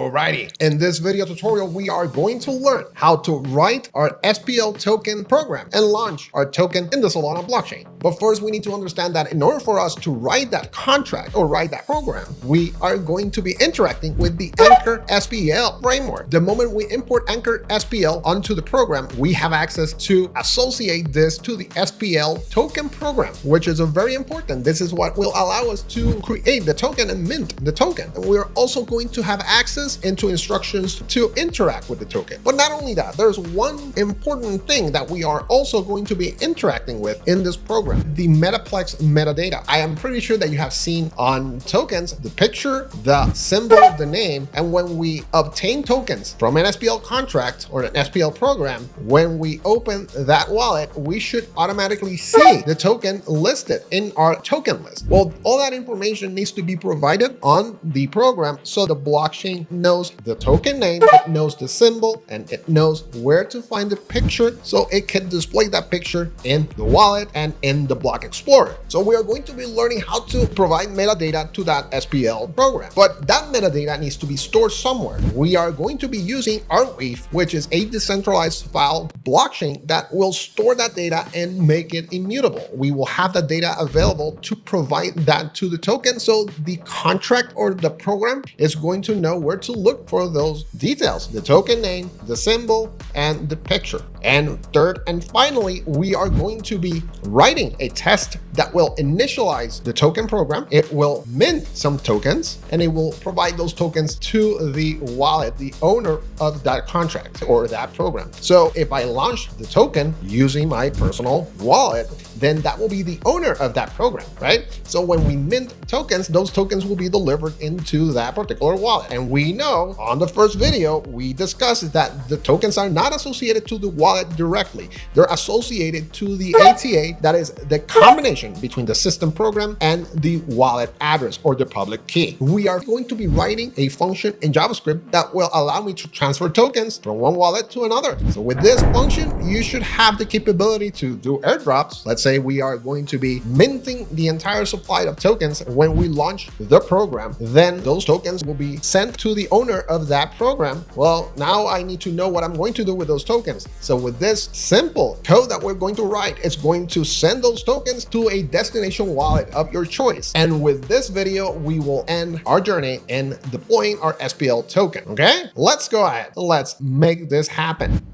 Alrighty, in this video tutorial, we are going to learn how to write our SPL token program and launch our token in the Solana blockchain. But first, we need to understand that in order for us to write that contract or write that program, we are going to be interacting with the Anchor SPL framework. The moment we import Anchor SPL onto the program, we have access to associate this to the SPL token program, which is very important. This is what will allow us to create the token and mint the token. And we're also going to have access into instructions to interact with the token. But not only that, there's one important thing that we are also going to be interacting with in this program, the Metaplex metadata. I am pretty sure that you have seen on tokens, the picture, the symbol, the name, and when we obtain tokens from an SPL contract or an SPL program, when we open that wallet, we should automatically see the token listed in our token list. Well, all that information needs to be provided on the program so the blockchain knows the token name, it knows the symbol, and it knows where to find the picture so it can display that picture in the wallet and in the block explorer. So we are going to be learning how to provide metadata to that SPL program, but that metadata needs to be stored somewhere. We are going to be using Arweave, which is a decentralized file blockchain that will store that data and make it immutable. We will have that data available to provide that to the token, so the contract or the program is going to know where to look for those details, the token name, the symbol, and the picture. And third and finally, we are going to be writing a test that will initialize the token program. It will mint some tokens and it will provide those tokens to the wallet, the owner of that contract or that program. So if I launch the token using my personal wallet, then that will be the owner of that program, right? So when we mint tokens, those tokens will be delivered into that particular wallet. And we know on the first video, we discussed that the tokens are not associated to the wallet directly. They're associated to the ATA, that is the combination between the system program and the wallet address or the public key. We are going to be writing a function in JavaScript that will allow me to transfer tokens from one wallet to another. So with this function, you should have the capability to do airdrops. Let's say we are going to be minting the entire supply of tokens when we launch the program, then those tokens will be sent to the owner of that program. Well, now I need to know what I'm going to do with those tokens. So with this simple code that we're going to write, it's going to send those tokens to a destination wallet of your choice. And with this video, we will end our journey in deploying our SPL token. Okay, let's go ahead. Let's make this happen.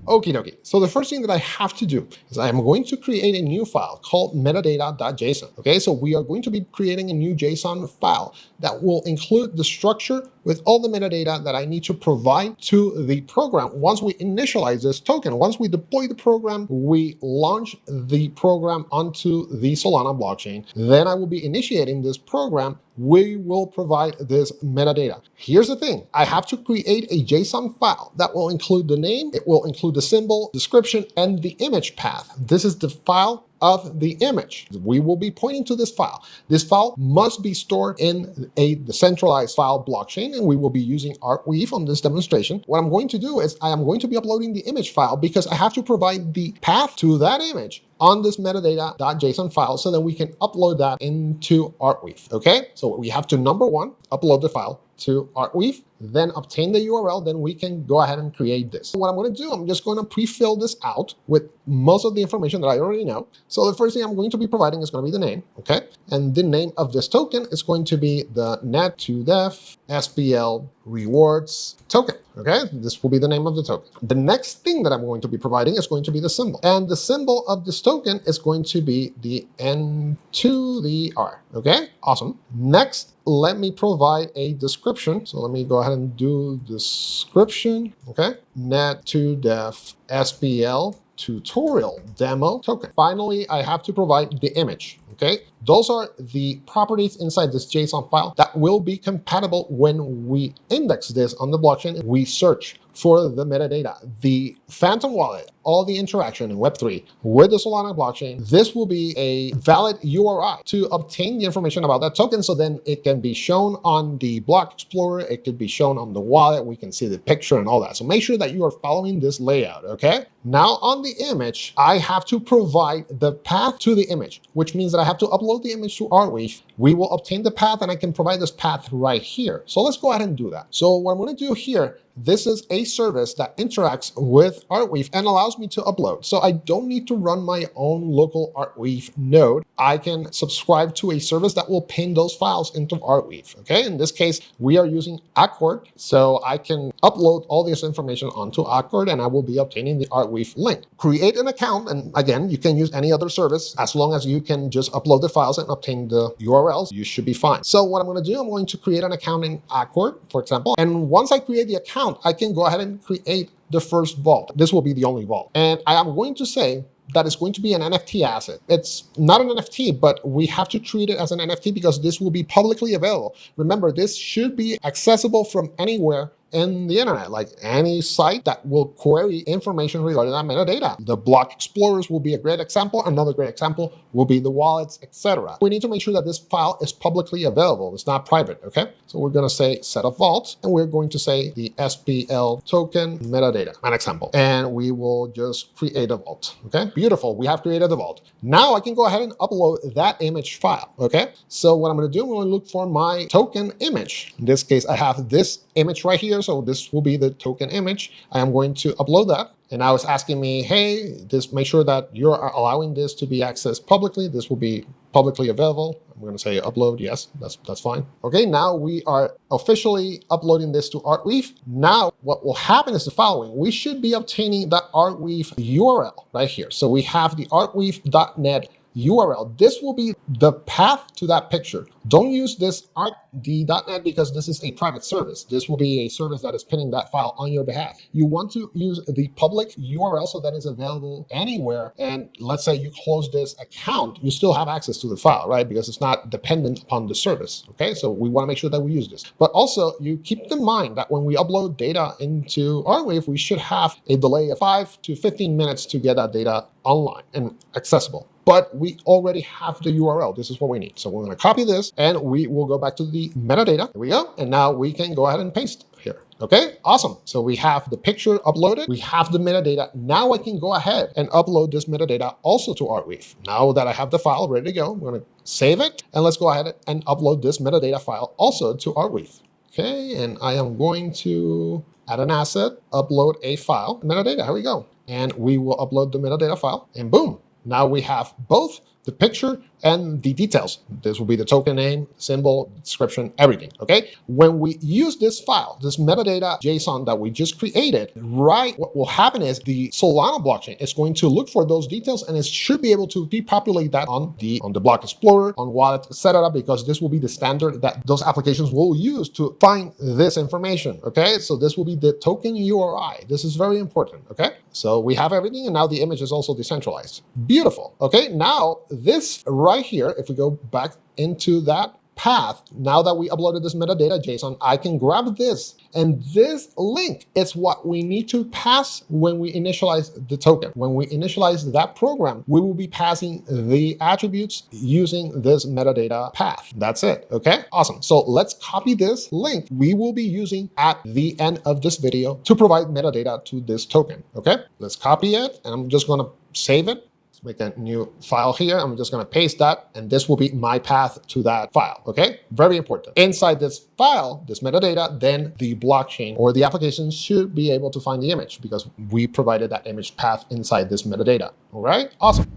Okie dokie. So the first thing that I have to do is I am going to create a new file called metadata.json. Okay, so we are going to be creating a new JSON file that will include the structure with all the metadata that I need to provide to the program. Once we initialize this token, once we deploy the program, we launch the program onto the Solana blockchain. Then I will be initiating this program. We will provide this metadata. Here's the thing. I have to create a JSON file that will include the name, it will include the symbol, description, and the image path. This is the file of the image. We will be pointing to this file. This file must be stored in a decentralized file blockchain, and we will be using Arweave on this demonstration. What I'm going to do is I am going to be uploading the image file because I have to provide the path to that image on this metadata.json file so that we can upload that into Arweave. Okay, so we have to, number one, upload the file to Arweave, then obtain the URL, then we can go ahead and create this. What I'm going to do, I'm just going to pre-fill this out with most of the information that I already know. So the first thing I'm going to be providing is going to be the name, okay? And the name of this token is going to be the net2def SPL rewards token, okay? This will be the name of the token. The next thing that I'm going to be providing is going to be the symbol. And the symbol of this token is going to be the N to the R, okay? Awesome. Next, let me provide a description. So let me go ahead and do description, okay? Net2def SPL tutorial demo token. Finally, I have to provide the image, okay? Those are the properties inside this JSON file that will be compatible when we index this on the blockchain. We search for the metadata, the Phantom wallet, all the interaction in Web3 with the Solana blockchain. This will be a valid URI to obtain the information about that token. So then it can be shown on the block explorer. It could be shown on the wallet. We can see the picture and all that. So make sure that you are following this layout, okay? Now on the image, I have to provide the path to the image, which means that I have to upload the image to Arweave. We will obtain the path and I can provide this path right here. So let's go ahead and do that. So what I'm going to do here, this is a service that interacts with Arweave and allows me to upload. So I don't need to run my own local Arweave node. I can subscribe to a service that will pin those files into Arweave. Okay, in this case, we are using Accord. So I can upload all this information onto Accord and I will be obtaining the Arweave link. Create an account. And again, you can use any other service as long as you can just upload the files and obtain the URLs, you should be fine. So what I'm going to do, I'm going to create an account in Accord, for example. And once I create the account, I can go ahead and create the first vault. This will be the only vault. And I am going to say that it's going to be an NFT asset. It's not an NFT, but we have to treat it as an NFT because this will be publicly available. Remember, this should be accessible from anywhere in the internet, like any site that will query information regarding that metadata. The block explorers will be a great example. Another great example will be the wallets, etc. We need to make sure that this file is publicly available. It's not private, okay? So we're going to say set up vault, and we're going to say the SPL token metadata, an example. And we will just create a vault, okay? Beautiful, we have created the vault. Now I can go ahead and upload that image file, okay? So what I'm going to do, I'm going to look for my token image. In this case, I have this image right here. So this will be the token image. I am going to upload that. And now it's asking me, hey, make sure that you're allowing this to be accessed publicly. This will be publicly available. I'm going to say upload. Yes, that's fine. Okay, now we are officially uploading this to Arweave. Now what will happen is the following. We should be obtaining that Arweave URL right here. So we have the arweave.net URL. This will be the path to that picture. Don't use this arcd.net because this is a private service. This will be a service that is pinning that file on your behalf. You want to use the public URL so that it's available anywhere. And let's say you close this account, you still have access to the file, right? Because it's not dependent upon the service. Okay, so we want to make sure that we use this. But also, you keep in mind that when we upload data into Arweave, we should have a delay of 5 to 15 minutes to get that data online and accessible. But we already have the URL. This is what we need. So we're going to copy this and we will go back to the metadata. Here we go. And now we can go ahead and paste here. Okay, awesome. So we have the picture uploaded. We have the metadata. Now I can go ahead and upload this metadata also to Arweave. Now that I have the file ready to go, I'm going to save it. And let's go ahead and upload this metadata file also to Arweave. Okay, and I am going to add an asset, upload a file, metadata. Here we go. And we will upload the metadata file and boom. Now we have both the picture and the details. This will be the token name, symbol, description, everything, okay? When we use this file, this metadata JSON that we just created, right, what will happen is the Solana blockchain is going to look for those details and it should be able to repopulate that on the block explorer, on wallet, etc., because this will be the standard that those applications will use to find this information, okay? So this will be the token URI. This is very important, okay? So we have everything and now the image is also decentralized. Beautiful, okay? Now this right here, if we go back into that path, now that we uploaded this metadata JSON, I can grab this. And this link is what we need to pass when we initialize the token. When we initialize that program, we will be passing the attributes using this metadata path. That's it, okay? Awesome. So let's copy this link we will be using at the end of this video to provide metadata to this token, okay? Let's copy it, and I'm just gonna save it. Make a new file here. I'm just going to paste that, and this will be my path to that file, okay? Very important. Inside this file, this metadata, then the blockchain or the application should be able to find the image because we provided that image path inside this metadata, all right? Awesome.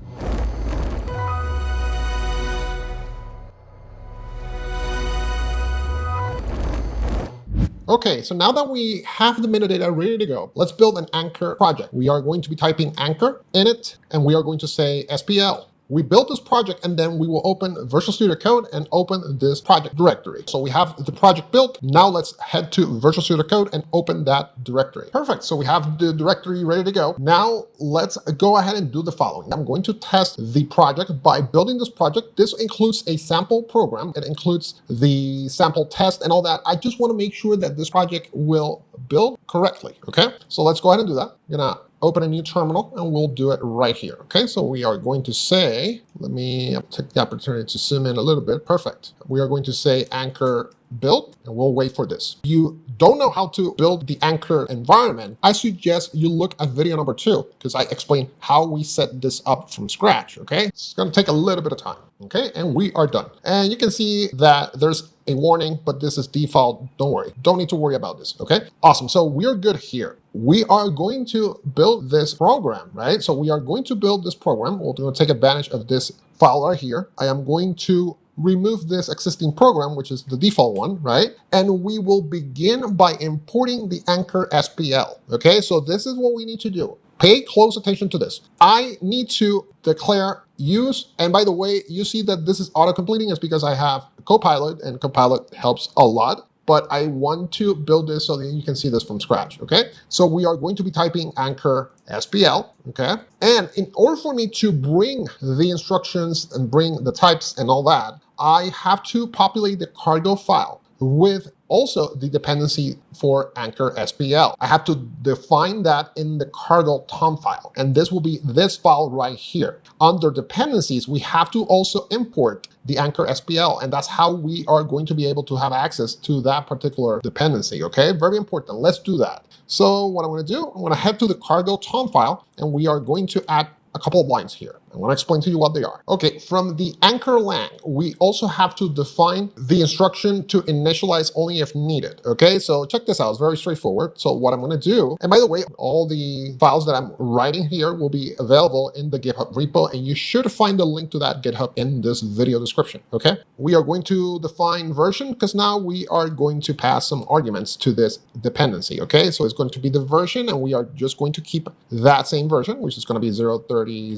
Okay, so now that we have the metadata ready to go, let's build an Anchor project. We are going to be typing Anchor in it, and we are going to say SPL. We built this project, and then we will open Visual Studio Code and open this project directory. So we have the project built. Now let's head to Visual Studio Code and open that directory. Perfect. So we have the directory ready to go. Now let's go ahead and do the following. I'm going to test the project by building this project. This includes a sample program. It includes the sample test and all that. I just want to make sure that this project will build correctly. Okay. So let's go ahead and do that. I'm gonna open a new terminal and we'll do it right here. Okay, so we are going to say, let me take the opportunity to zoom in a little bit. Perfect. We are going to say Anchor build, and we'll wait for this. If you don't know how to build the Anchor environment, I suggest you look at video number 2, because I explain how we set this up from scratch. Okay, it's going to take a little bit of time. Okay, and we are done. And you can see that there's a warning, but this is default. Don't worry. Don't need to worry about this. Okay, awesome. So we're good here. We are going to build this program, right? So we are going to build this program. We're going to take advantage of this file right here. I am going to remove this existing program, which is the default one, right? And we will begin by importing the Anchor SPL. Okay, so this is what we need to do. Pay close attention to this. I need to declare use, and by the way, you see that this is auto-completing is because I have Copilot, and Copilot helps a lot. But I want to build this so that you can see this from scratch, okay? So we are going to be typing Anchor SPL, okay? And in order for me to bring the instructions and bring the types and all that, I have to populate the cargo file with also the dependency for Anchor SPL. I have to define that in the Cargo.toml file, and this will be this file right here. Under dependencies, we have to also import the Anchor SPL, and that's how we are going to be able to have access to that particular dependency, okay? Very important. Let's do that. So what I'm going to do, I'm going to head to the Cargo.toml file, and we are going to add a couple of lines here. I want to explain to you what they are. Okay, from the Anchor lang, we also have to define the instruction to initialize only if needed. Okay, so check this out. It's very straightforward. So what I'm going to do, and by the way, all the files that I'm writing here will be available in the Github Repo, and you should find the link to that GitHub in this video description. Okay, we are going to define version because now we are going to pass some arguments to this dependency. Okay, so it's going to be the version, and we are just going to keep that same version, which is going to be 030.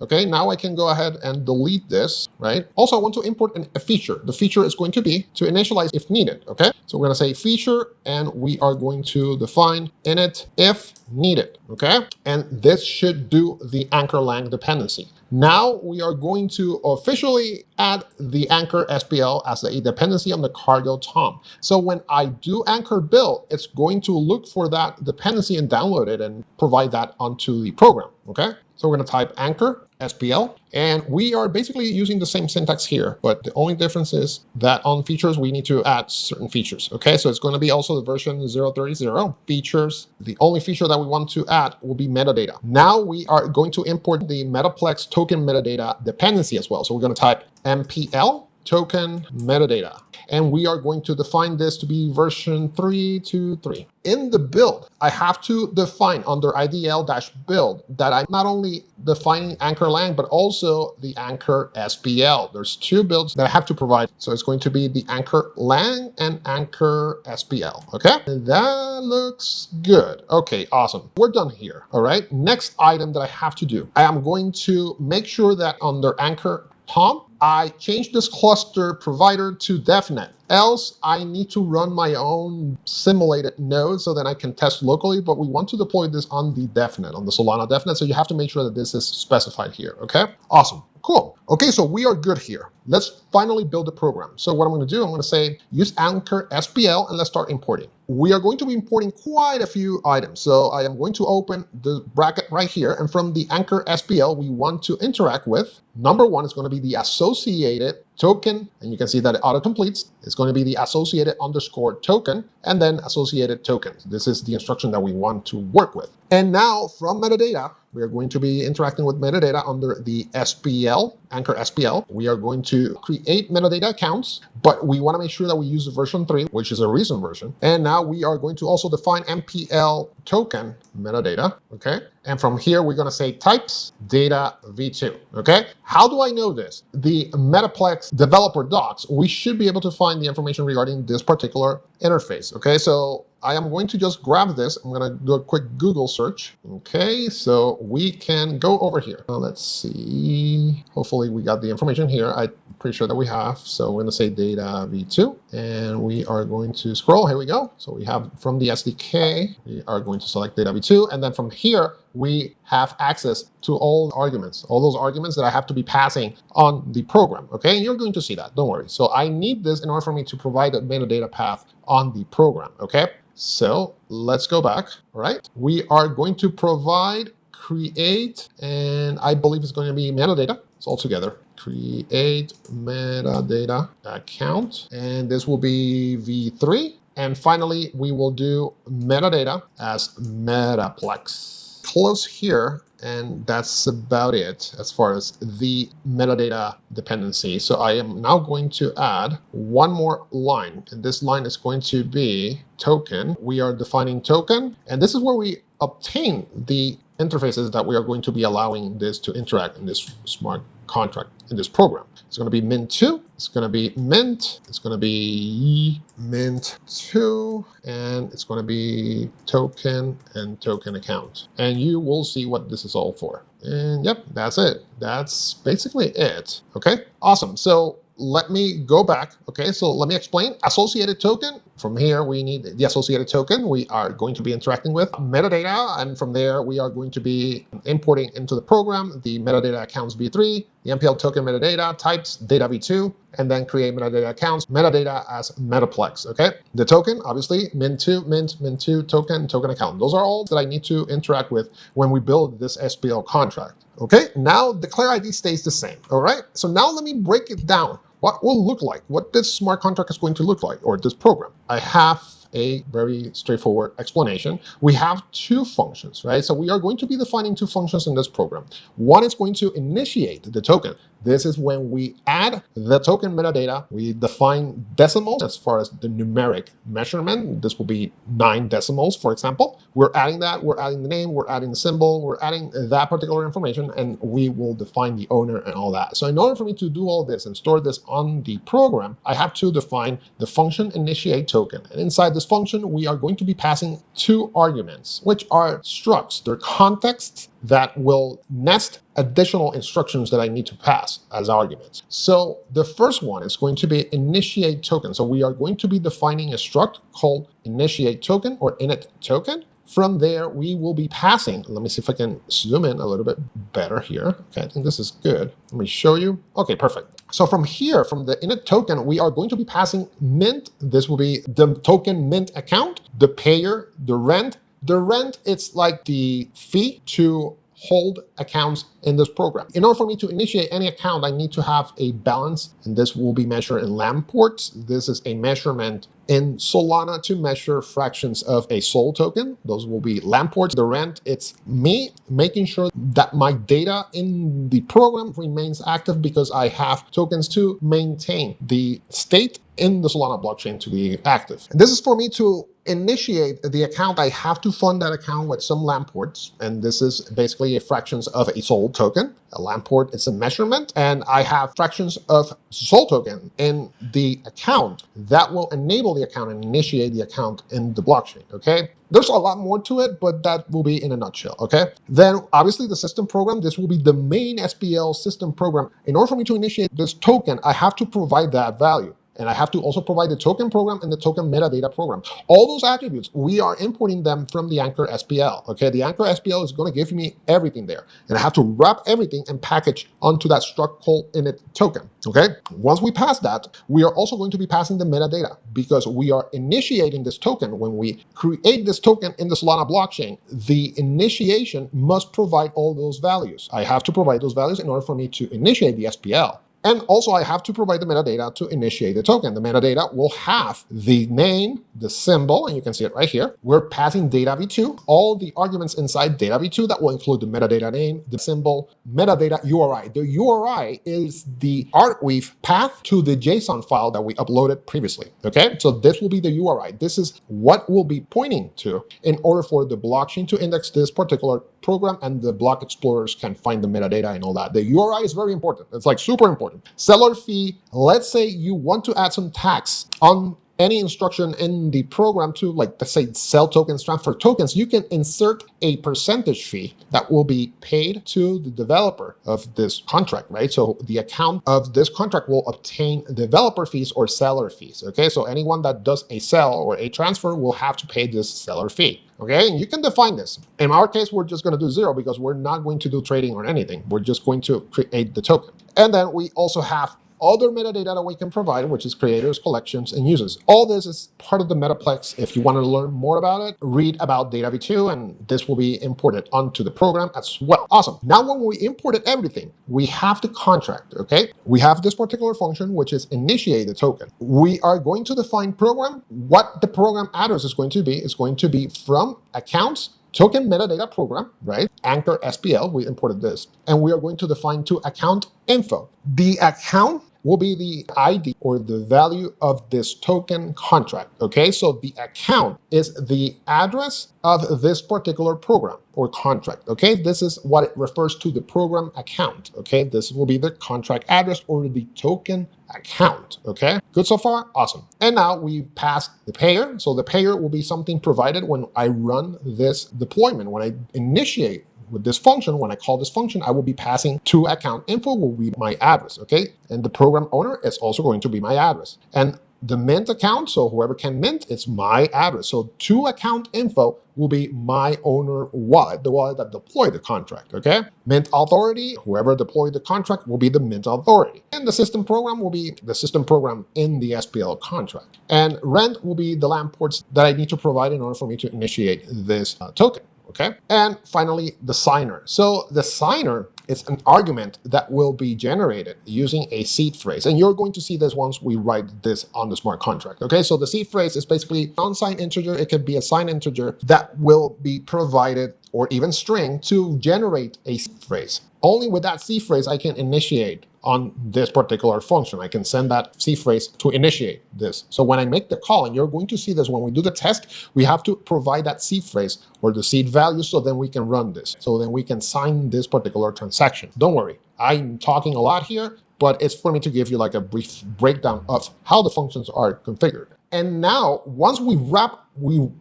Okay, now I can go ahead and delete this, right? Also, I want to import a feature. The feature is going to be to initialize if needed, okay? So we're going to say feature, and we are going to define init if needed, okay? And this should do the Anchor lang dependency. Now we are going to officially add the Anchor SPL as a dependency on the Cargo.toml. So when I do Anchor build, it's going to look for that dependency and download it and provide that onto the program, okay? So we're going to type Anchor SPL, and we are basically using the same syntax here, but the only difference is that on features, we need to add certain features, okay? So it's going to be also the version 030 features. The only feature that we want to add will be metadata. Now we are going to import the Metaplex token metadata dependency as well. So we're going to type MPL token metadata, and we are going to define this to be version 323. In the build, I have to define under IDL-build that I'm not only defining Anchor lang, but also the Anchor SPL. There's two builds that I have to provide. So it's going to be the Anchor lang and Anchor SPL, okay? That looks good. Okay, awesome. We're done here, all right? Next item that I have to do, I am going to make sure that under Anchor.toml, I change this cluster provider to DevNet. Else, I need to run my own simulated node so that I can test locally, but we want to deploy this on the DevNet, on the Solana DevNet, so you have to make sure that this is specified here, okay? Awesome. Cool. Okay, so we are good here. Let's finally build the program. So what I'm going to do, I'm going to say use Anchor SPL, and let's start importing. We are going to be importing quite a few items. So I am going to open the bracket right here, and from the Anchor SPL, we want to interact with, number one is going to be the associated token, and you can see that it auto-completes. It's going to be the associated underscore token, and then associated tokens. This is the instruction that we want to work with. And now from metadata, we are going to be interacting with metadata under the SPL, Anchor SPL. We are going to create metadata accounts, but we want to make sure that we use the version 3, which is a recent version. And now we are going to also define MPL token metadata, okay? And from here, we're going to say types data v2, okay? How do I know this? The Metaplex developer docs, we should be able to find the information regarding this particular interface, okay? So I am going to just grab this. I'm going to do a quick Google search. Okay, so we can go over here. Let's see. hopefully we got the information here. I'm pretty sure that we have. So we're going to say data v2, and we are going to scroll. Here we go. So we have from the SDK, we are going to select data v2, and then from here, we have access to all arguments, all those arguments that I have to be passing on the program, okay? And you're going to see that, don't worry. So I need this in order for me to provide a metadata path on the program, okay? So let's go back, all right? We are going to provide create, and I believe it's going to be metadata. It's all together. Create metadata account, and this will be v3. And finally, we will do metadata as metaplex. Close here, and that's about it as far as the metadata dependency. So I am now going to add one more line, and this line is going to be token. We are defining token, and this is where we obtain the interfaces that we are going to be allowing this to interact in this smart contract in this program. It's going to be mint2, it's going to be mint, it's going to be mint2, and it's going to be token and token account. And you will see what this is all for. And yep, that's it. That's basically it. Okay, awesome. So let me go back. Okay, so let me explain. Associated token. From here, we need the associated token. We are going to be interacting with metadata, and from there, we are going to be importing into the program the metadata accounts v3, the MPL token metadata types data v2, and then create metadata accounts, metadata as metaplex. Okay, the token, obviously, mint2, mint2, token, token account. Those are all that I need to interact with when we build this SPL contract. Okay, now declare ID stays the same. All right, so now let me break it down. What will look like, what this smart contract is going to look like, or this program. I have a very straightforward explanation. We have two functions, right? So we are going to be defining two functions in this program. One is going to initiate the token. This is when we add the token metadata. We define decimals as far as the numeric measurement. This will be 9 decimals, for example. We're adding that, we're adding the name, we're adding the symbol, we're adding that particular information, and we will define the owner and all that. So in order for me to do all this and store this on the program, I have to define the function initiate token. And inside this function, we are going to be passing 2 arguments, which are structs. They're contexts that will nest additional instructions that I need to pass as arguments. So the first one is going to be initiate token. So we are going to be defining a struct called initiate token or init token. From there, we will be passing, let me see if I can zoom in a little bit better here. Okay, I think this is good. Let me show you. Okay, perfect. So from here, from the init token, we are going to be passing mint. This will be the token mint account, the payer, the rent. The rent, it's like the fee to hold accounts in this program. In order for me to initiate any account, I need to have a balance, and this will be measured in lamp ports. This is a measurement in Solana to measure fractions of a SOL token. Those will be lamp ports. The rent, it's me making sure that my data in the program remains active because I have tokens to maintain the state in the Solana blockchain to be active. And this is for me to initiate the account. I have to fund that account with some lamp ports, and this is basically a fractions of a SOL token. A lamp port is a measurement, and I have fractions of SOL token in the account that will enable the account and initiate the account in the blockchain, okay? There's a lot more to it, but that will be in a nutshell, okay? Then obviously the system program, this will be the main SPL system program. In order for me to initiate this token, I have to provide that value. And I have to also provide the token program and the token metadata program. All those attributes, we are importing them from the Anchor SPL, okay? The Anchor SPL is gonna give me everything there. And I have to wrap everything and package onto that struct called init token, okay? Once we pass that, we are also going to be passing the metadata because we are initiating this token. When we create this token in the Solana blockchain, the initiation must provide all those values. I have to provide those values in order for me to initiate the SPL. And also I have to provide the metadata to initiate the token. The metadata will have the name, the symbol, and you can see it right here. We're passing data v2, all the arguments inside data v2 that will include the metadata name, the symbol, metadata URI. The URI is the Arweave path to the JSON file that we uploaded previously, okay? So this will be the URI. This is what we'll be pointing to in order for the blockchain to index this particular program and the block explorers can find the metadata and all that. The URI is very important. It's like super important. Seller fee, let's say you want to add some tax on any instruction in the program to, like, let's say, sell tokens, transfer tokens, you can insert a percentage fee that will be paid to the developer of this contract, right? So the account of this contract will obtain developer fees or seller fees, okay? So anyone that does a sell or a transfer will have to pay this seller fee. Okay, and you can define this. In our case, we're just going to do 0 because we're not going to do trading or anything. We're just going to create the token. And then we also have other metadata that we can provide, which is creators, collections, and users. All this is part of the Metaplex. If you want to learn more about it, read about Data V2, and this will be imported onto the program as well. Awesome. Now, when we imported everything, we have the contract, okay? We have this particular function, which is initiate the token. We are going to define program. What the program address is going to be from accounts, token metadata program, right? Anchor SPL, we imported this. And we are going to define to account info. The account will be the ID or the value of this token contract, okay? So the account is the address of this particular program or contract, okay? This is what it refers to, the program account, okay? This will be the contract address or the token account, okay? Good so far? Awesome. And now we pass the payer. So the payer will be something provided when I run this deployment, when I initiate with this function. When I call this function, I will be passing to account info will be my address, okay? And the program owner is also going to be my address. And the mint account, so whoever can mint, it's my address. So to account info will be my owner wallet, the wallet that deployed the contract, okay? Mint authority, whoever deployed the contract will be the mint authority. And the system program will be the system program in the SPL contract. And rent will be the LAMP ports that I need to provide in order for me to initiate this token. Okay. And finally, the signer. So the signer is an argument that will be generated using a seed phrase. And you're going to see this once we write this on the smart contract. Okay. So the seed phrase is basically non-signed integer. It could be a signed integer that will be provided, or even string, to generate a seed phrase. Only with that seed phrase I can initiate on this particular function. I can send that seed phrase to initiate this. So when I make the call, and you're going to see this when we do the test, we have to provide that seed phrase or the seed value, so then we can run this. So then we can sign this particular transaction. Don't worry, I'm talking a lot here, but it's for me to give you like a brief breakdown of how the functions are configured. And now, once we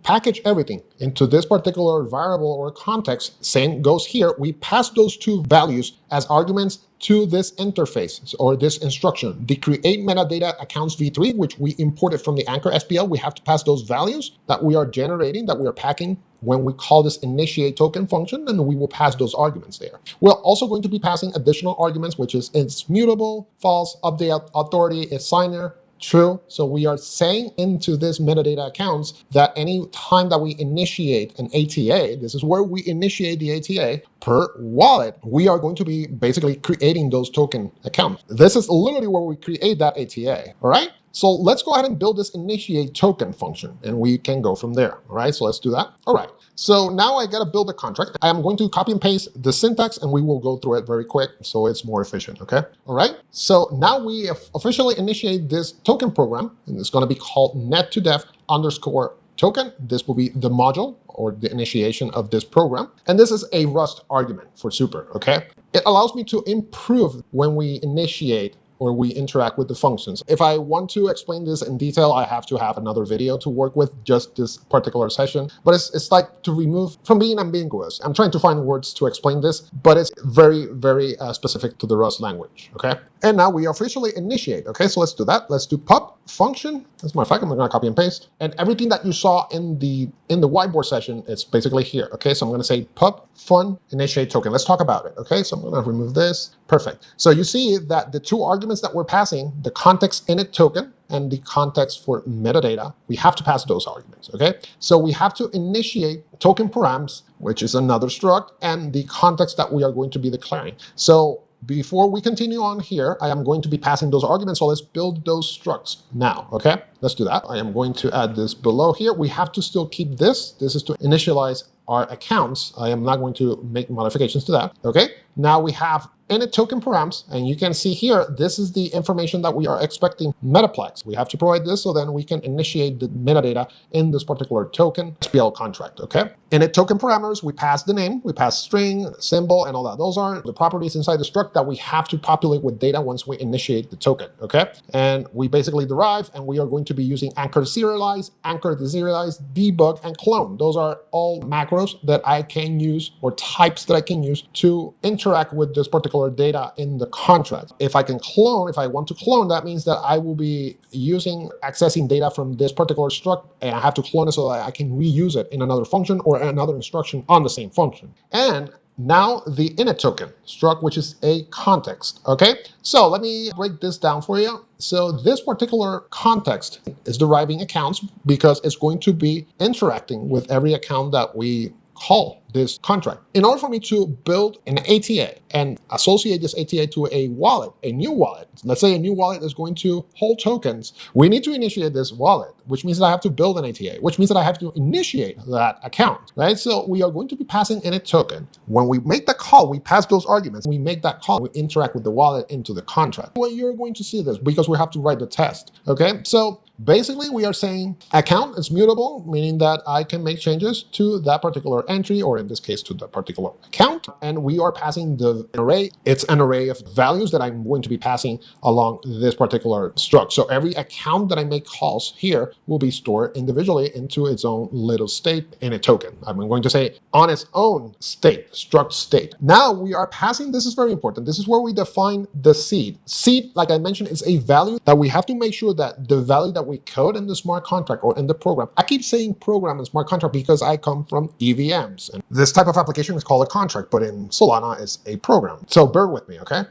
package everything into this particular variable or context, same goes here, we pass those two values as arguments to this interface or this instruction. The create metadata accounts v3, which we imported from the Anchor SPL, we have to pass those values that we are generating, that we are packing when we call this initiate token function, and we will pass those arguments there. We're also going to be passing additional arguments, which is it's mutable, false, update authority, is signer, true. So we are saying into this metadata accounts that any time that we initiate an ATA, this is where we initiate the ATA per wallet, we are going to be basically creating those token accounts. This is literally where we create that ATA, all right? So let's go ahead and build this initiate token function, and we can go from there, all right? So let's do that. All right. So now I got to build a contract. I am going to copy and paste the syntax, and we will go through it very quick so it's more efficient, okay? All right. So now we have officially initiate this token program, and it's going to be called net2def_token. This will be the module or the initiation of this program. And this is a Rust argument for super, okay? It allows me to improve when we initiate or we interact with the functions. If I want to explain this in detail, I have to have another video to work with just this particular session. But it's like to remove from being ambiguous. I'm trying to find words to explain this, but it's very, very specific to the Rust language, okay? And now we officially initiate, okay? So let's do that. Let's do pub function. As a matter of fact, I'm gonna copy and paste. And everything that you saw in the whiteboard session, it's basically here, okay? So I'm gonna say pub fun initiate token. Let's talk about it, okay? So I'm gonna remove this. Perfect. So you see that the two arguments that we're passing, the context init token and the context for metadata, we have to pass those arguments, okay? So we have to initiate token params, which is another struct, and the context that we are going to be declaring. So before we continue on here, I am going to be passing those arguments. So let's build those structs now, okay? Let's do that. I am going to add this below here. We have to still keep this. This is to initialize our accounts. I am not going to make modifications to that. Okay. Now we have init token params, and you can see here, this is the information that we are expecting metaplex. We have to provide this so then we can initiate the metadata in this particular token SPL contract, okay? Init token parameters, we pass the name, we pass string, symbol, and all that. Those are the properties inside the struct that we have to populate with data once we initiate the token, okay? And we basically derive, and we are going to be using Anchor to serialize, Anchor to serialize, debug, and clone. Those are all macros that I can use, or types that I can use to interact with this particular data in the contract. If I can clone, if I want to clone, that means that I will be accessing data from this particular struct, and I have to clone it so that I can reuse it in another function or another instruction on the same function. And now the init token struct, which is a context, okay? So let me break this down for you. So this particular context is deriving accounts because it's going to be interacting with every account that we call this contract. In order for me to build an ATA and associate this ATA to a wallet, a new wallet, let's say a new wallet is going to hold tokens, we need to initiate this wallet, which means that I have to build an ATA, which means that I have to initiate that account, right? So we are going to be passing init token. When we make the call, we pass those arguments, we make that call, we interact with the wallet into the contract. Well, you're going to see this because we have to write the test, okay? So basically, we are saying account is mutable, meaning that I can make changes to that particular entry, or in this case, to the particular account. And we are passing the array. It's an array of values that I'm going to be passing along this particular struct. So every account that I make calls here will be stored individually into its own little state in a token. I'm going to say on its own state, struct state. Now we are passing, this is very important. This is where we define the seed. Seed, like I mentioned, is a value that we have to make sure that the value that we code in the smart contract or in the program. I keep saying program and smart contract because I come from EVMs. And this type of application is called a contract, but in Solana it's a program. So bear with me, okay?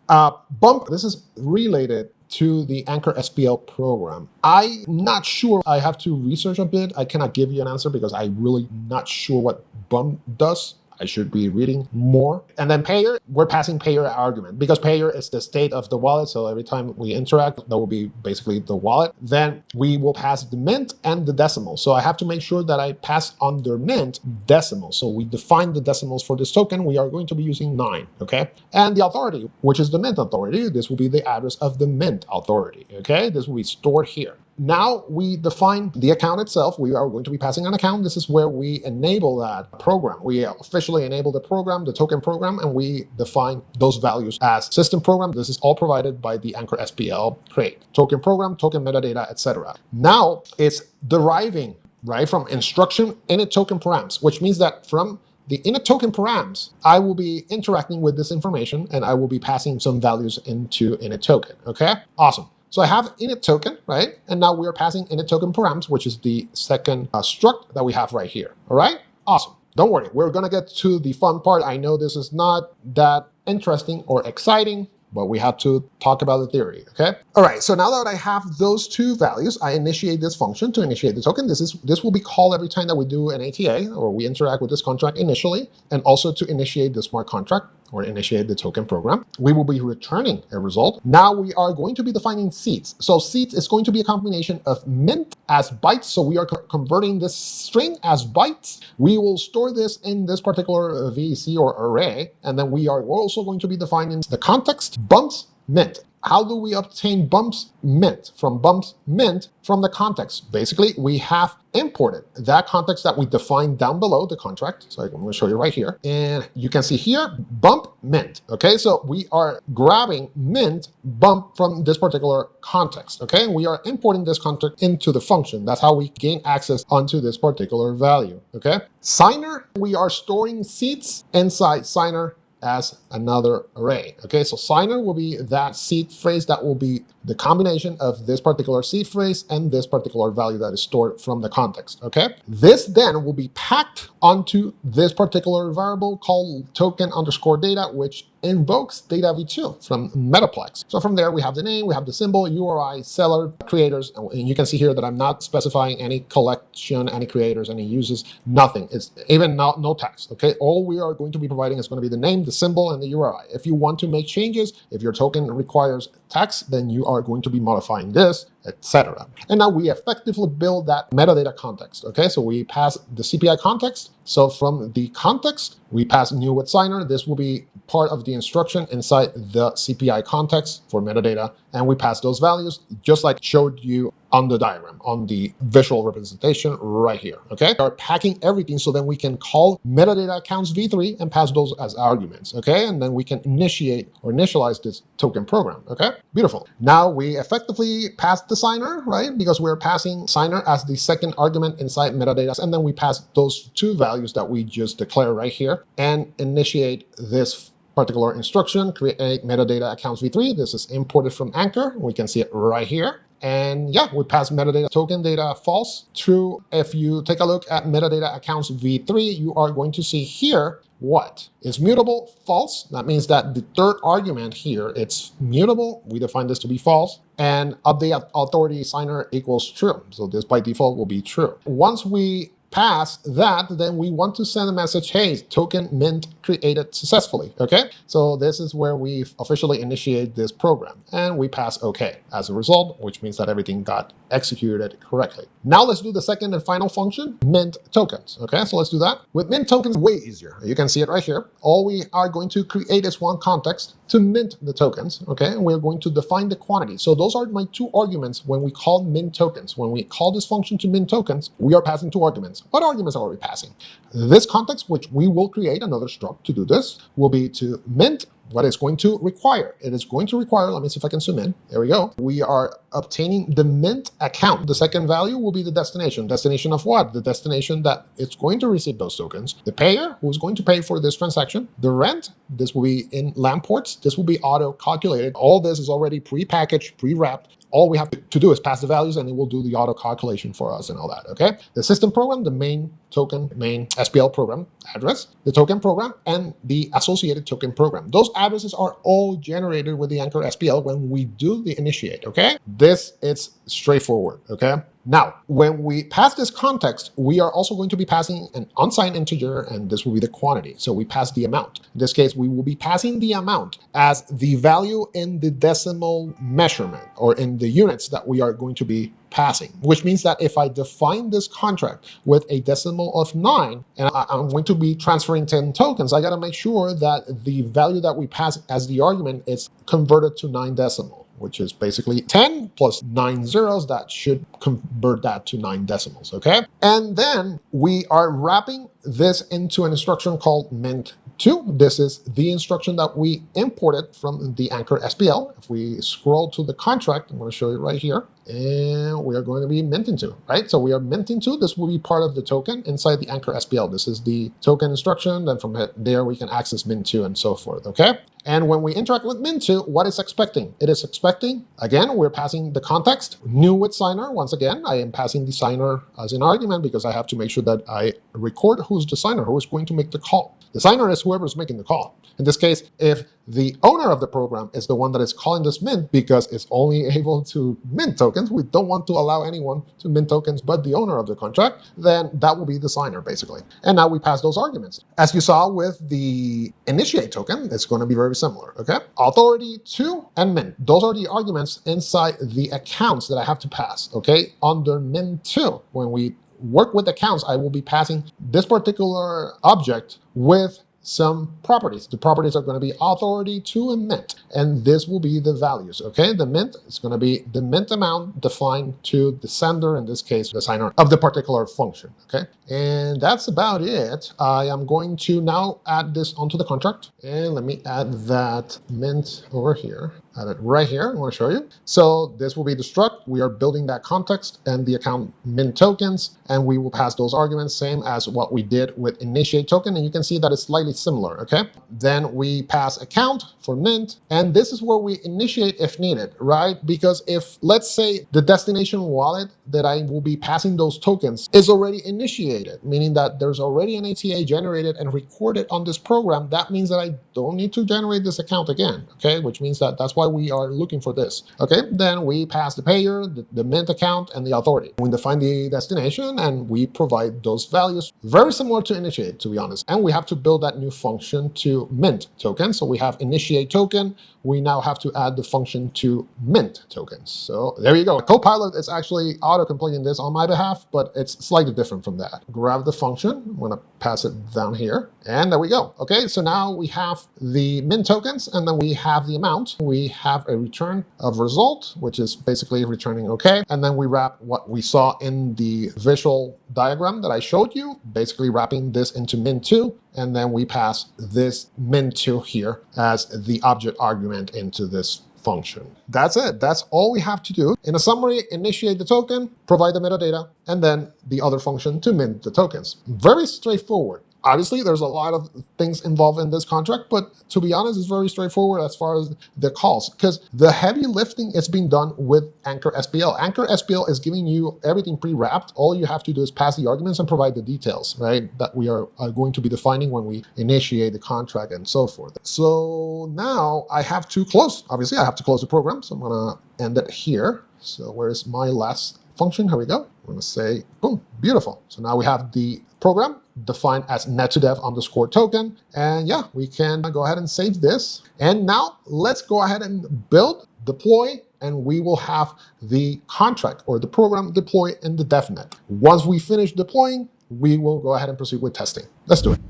Bump, this is related to the Anchor SPL program. I'm not sure. I have to research a bit. I cannot give you an answer because I'm really not sure what bump does. I should be reading more. And then payer, we're passing payer argument because payer is the state of the wallet. So every time we interact, that will be basically the wallet. Then we will pass the mint and the decimal. So I have to make sure that I pass under mint decimal. So we define the decimals for this token. We are going to be using 9, okay? And the authority, which is the mint authority, this will be the address of the mint authority, okay? This will be stored here. Now we define the account itself. We are going to be passing an account. This is where we enable that program. We officially enable the program, the token program, and we define those values as system program. This is all provided by the Anchor SPL create. Token program, token metadata, etc. Now it's deriving, right, from instruction init token params, which means that from the init token params, I will be interacting with this information and I will be passing some values into init token, okay? Awesome. So I have init token, right? And now we are passing init token params, which is the second struct that we have right here, all right? Awesome. Don't worry, we're gonna get to the fun part. I know this is not that interesting or exciting, but we have to talk about the theory, okay? All right, so now that I have those two values, I initiate this function to initiate the token. This will be called every time that we do an ATA or we interact with this contract initially, and also to initiate the smart contract or initiate the token program. We will be returning a result. Now we are going to be defining seeds. So seeds is going to be a combination of mint as bytes. So we are converting this string as bytes. We will store this in this particular VEC or array. And then we are also going to be defining the context, bumps, mint. How do we obtain bumps mint? From bumps mint from the context. Basically, we have imported that context that we defined down below the contract. So I'm going to show you right here. And you can see here, bump mint. Okay, so we are grabbing mint bump from this particular context. Okay, and we are importing this context into the function. That's how we gain access onto this particular value. Okay, signer, we are storing seeds inside signer as another array. Okay, so signer will be that seed phrase that will be the combination of this particular seed phrase and this particular value that is stored from the context. Okay, this then will be packed onto this particular variable called token underscore data, which invokes data v2 from Metaplex. So from there, we have the name, we have the symbol, URI, seller, creators, and you can see here that I'm not specifying any collection, any creators, any uses, nothing. It's even no text, okay? All we are going to be providing is going to be the name, the symbol, and the URI. If you want to make changes, if your token requires text, then you are going to be modifying this etc. And now we effectively build that metadata context. Okay, so we pass the CPI context. So from the context, we pass new with signer. This will be part of the instruction inside the CPI context for metadata. And we pass those values just like showed you on the diagram, on the visual representation right here. Okay, we are packing everything so then we can call metadata accounts v3 and pass those as arguments. Okay, and then we can initiate or initialize this token program. Okay, beautiful. Now we effectively pass the signer, right? Because we're passing signer as the second argument inside metadata, and then we pass those two values that we just declare right here and initiate this particular instruction, create metadata accounts v3. This is imported from Anchor. We can see it right here. And yeah, we pass metadata token data false, true. If you take a look at metadata accounts v3, you are going to see here what is mutable, false. That means that the third argument here, it's mutable. We define this to be false. And update authority signer equals true. So this by default will be true. Once we pass that, then we want to send a message, hey, token mint created successfully, okay? So this is where we officially initiate this program, and we pass okay as a result, which means that everything got executed correctly. Now let's do the second and final function, mint tokens, okay? So let's do that. With mint tokens, way easier. You can see it right here. All we are going to create is one context to mint the tokens, okay? And we're going to define the quantity. So those are my two arguments when we call mint tokens. When we call this function to mint tokens, we are passing two arguments. What arguments are we passing? This context, which we will create another struct to do this, will be to mint what it's going to require. It is going to require, let me see if I can zoom in. There we go. We are obtaining the mint account. The second value will be the destination. Destination of what? The destination that it's going to receive those tokens. The payer, who's going to pay for this transaction. The rent, this will be in LAMP ports. This will be auto-calculated. All this is already pre-packaged, pre-wrapped. All we have to do is pass the values and it will do the auto calculation for us and all that, okay? The system program, the main token, main SPL program address, the token program, and the associated token program. Those addresses are all generated with the Anchor SPL when we do the initiate, okay? This is straightforward, okay? Now, when we pass this context, we are also going to be passing an unsigned integer, and this will be the quantity. So we pass the amount. In this case, we will be passing the amount as the value in the decimal measurement or in the units that we are going to be passing, which means that if I define this contract with a decimal of 9 and I'm going to be transferring 10 tokens, I got to make sure that the value that we pass as the argument is converted to 9 decimal, which is basically 10 plus 9 zeros. That should convert that to 9 decimals, okay? And then we are wrapping this into an instruction called mint2. This is the instruction that we imported from the Anchor SPL. If we scroll to the contract, I'm going to show you right here, and we are going to be minting to, right? So we are minting to. This will be part of the token inside the Anchor SPL. This is the token instruction. Then from there, we can access mint2 and so forth, okay? And when we interact with mint2, what is expecting? It is expecting, again, we're passing the context, new with signer. Once again, I am passing the signer as an argument because I have to make sure that I record who's the signer, who is going to make the call. The signer is whoever's making the call. In this case, if the owner of the program is the one that is calling this mint because it's only able to mint tokens, we don't want to allow anyone to mint tokens but the owner of the contract, then that will be the signer, basically. And now we pass those arguments. As you saw with the initiate token, it's going to be very similar, okay? Authority to and mint. Those are the arguments inside the accounts that I have to pass, okay? Under mint2, when we work with accounts, I will be passing this particular object with some properties. The properties are going to be authority to and mint, and this will be the values, okay? The mint is going to be the mint amount defined to the sender, in this case, the signer of the particular function, okay? And that's about it. I am going to now add this onto the contract, and let me add that mint over here. Add it right here. I want to show you. So this will be the struct. We are building that context and the account mint tokens, and we will pass those arguments, same as what we did with initiate token. And you can see that it's slightly similar, okay? Then we pass account for mint, and this is where we initiate if needed, right? Because if, let's say, the destination wallet that I will be passing those tokens is already initiated, meaning that there's already an ATA generated and recorded on this program, that means that I don't need to generate this account again, okay? Which means that that's why we are looking for this, okay? Then we pass the payer, the mint account, and the authority. We define the destination, and we provide those values. Very similar to initiate, to be honest. And we have to build that new function to mint token. So we have initiate token. We now have to add the function to mint tokens. So there you go. Copilot is actually auto-completing this on my behalf, but it's slightly different from that. Grab the function. I'm going to pass it down here. And there we go. Okay, so now we have the mint tokens, and then we have the amount. We have a return of result, which is basically returning OK. And then we wrap what we saw in the visual diagram that I showed you, basically wrapping this into min2. And then we pass this min2 here as the object argument into this function. That's it. That's all we have to do. In a summary, initiate the token, provide the metadata, and then the other function to mint the tokens. Very straightforward. Obviously, there's a lot of things involved in this contract, but to be honest, it's very straightforward as far as the calls, because the heavy lifting is being done with Anchor SPL. Anchor SPL is giving you everything pre-wrapped. All you have to do is pass the arguments and provide the details, right, that we are going to be defining when we initiate the contract and so forth. So now I have to close. Obviously, I have to close the program, so I'm going to end it here. So where's my last function? Here we go. I'm going to say, boom, beautiful. So now we have the program defined as net2dev_token. And yeah, we can go ahead and save this. And now let's go ahead and build, deploy, and we will have the contract or the program deploy in the DevNet. Once we finish deploying, we will go ahead and proceed with testing. Let's do it.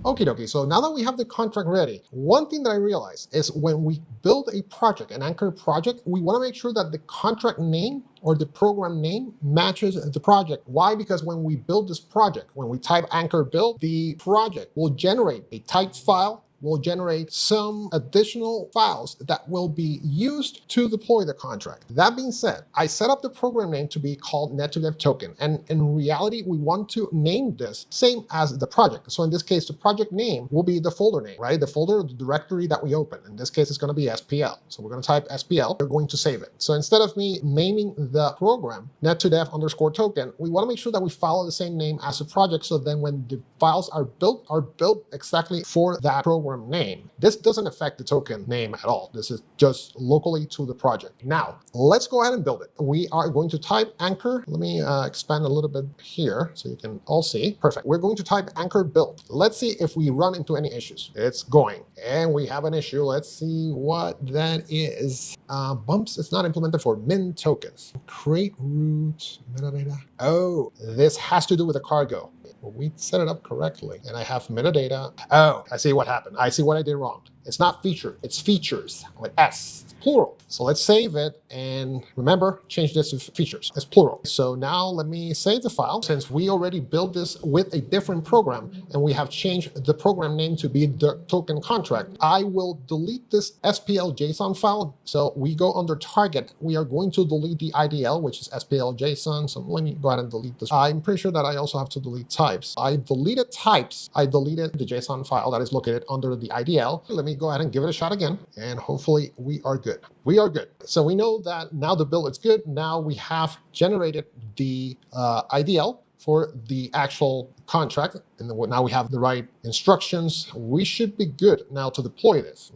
Okie dokie, so now that we have the contract ready, one thing that I realized is when we build a project, an Anchor project, we want to make sure that the contract name or the program name matches the project. Why? Because when we build this project, when we type Anchor build, the project will generate a typed file, will generate some additional files that will be used to deploy the contract. That being said, I set up the program name to be called net2dev token. And in reality, we want to name this same as the project. So in this case, the project name will be the folder name, right? The folder, the directory that we open. In this case, it's going to be SPL. So we're going to type SPL. We're going to save it. So instead of me naming the program net2dev_token, we want to make sure that we follow the same name as the project. So then when the files are built exactly for that program name. This doesn't affect the token name at all. This is just locally to the project. Now, let's go ahead and build it. We are going to type Anchor. Let me expand a little bit here so you can all see. Perfect. We're going to type Anchor build. Let's see if we run into any issues. It's going. And we have an issue. Let's see what that is. Bumps, it's not implemented for min tokens. Create root metadata. Oh, this has to do with the cargo. We set it up correctly, and I have metadata. Oh, I see what happened. I see what I did wrong. It's not feature, it's features with S. It's plural. So let's save it, and remember, change this to features. It's plural. So now let me save the file. Since we already built this with a different program, and we have changed the program name to be the token contract, I will delete this SPL JSON file. So we go under target. We are going to delete the IDL, which is SPL JSON. So let me go ahead and delete this. I'm pretty sure that I also have to delete types. I deleted types. I deleted the JSON file that is located under the IDL. Let me go ahead and give it a shot again, and hopefully we are good. We are good. So we know that now the build is good. Now we have generated the IDL for the actual contract, and now we have the right instructions. We should be good now to deploy this.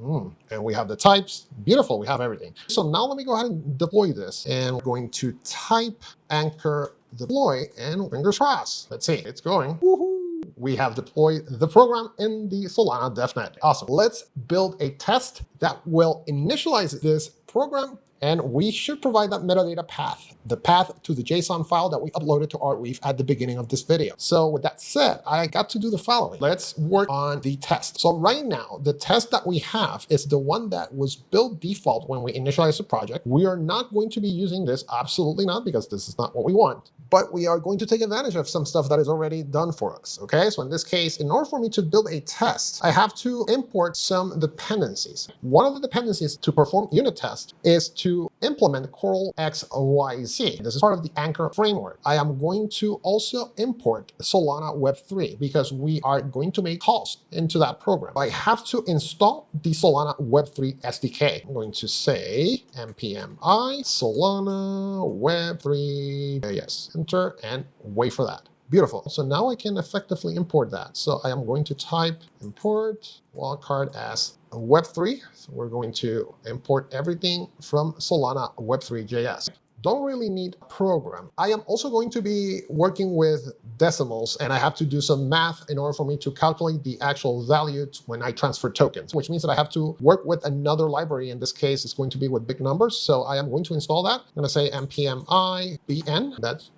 And we have the types. Beautiful, we have everything. So now let me go ahead and deploy this, and we're going to type Anchor deploy, and fingers crossed. Let's see, it's going. Woohoo! We have deployed the program in the Solana DevNet. Awesome. Let's build a test that will initialize this program, and we should provide that metadata path, the path to the JSON file that we uploaded to Arweave at the beginning of this video. So with that said, I got to do the following. Let's work on the test. So right now, the test that we have is the one that was built default when we initialized the project. We are not going to be using this, absolutely not, because this is not what we want. But we are going to take advantage of some stuff that is already done for us, okay? So in this case, in order for me to build a test, I have to import some dependencies. One of the dependencies to perform unit test is to implement curl XYZ. This is part of the Anchor framework. I am going to also import Solana Web3 because we are going to make calls into that program. I have to install the Solana Web3 SDK. I'm going to say npm I Solana Web3 JS. Enter and wait for that. Beautiful. So now I can effectively import that. So I am going to type import wildcard as Web3. So we're going to import everything from Solana Web3 JS. don't really need a program. I am also going to be working with decimals, and I have to do some math in order for me to calculate the actual value when I transfer tokens, which means that I have to work with another library. In this case, it's going to be with big numbers. So I am going to install that. I'm going to say npm i bn.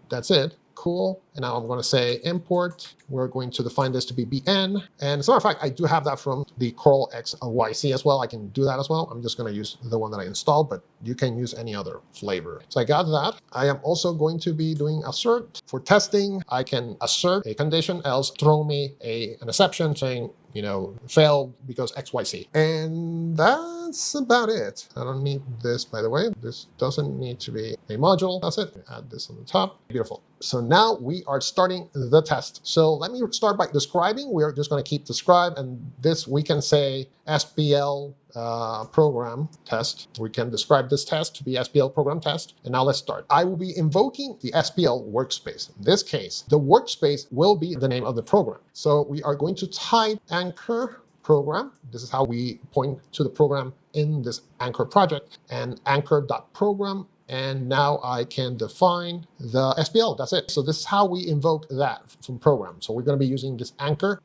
That's it. Cool. And now I'm going to say import. We're going to define this to be bn. And as a matter of fact, I do have that from the Coral XYC as well. I can do that as well. I'm just going to use the one that I installed, but you can use any other flavor. So I got that. I am also going to be doing assert. For testing, I can assert a condition, else throw me an exception saying, failed because XYZ. And that's about it. I don't need this, by the way. This doesn't need to be a module. That's it. Add this on the top. Beautiful. So now we are starting the test. So let me start by describing. We're just going to keep describe, and this we can say SPL program test. We can describe this test to be SPL program test. And now let's start. I will be invoking the SPL workspace. In this case, the workspace will be the name of the program. So we are going to type Anchor program. This is how we point to the program in this Anchor project, and Anchor.program. And now I can define the SPL. That's it. So this is how we invoke that from program. So we're going to be using this anchored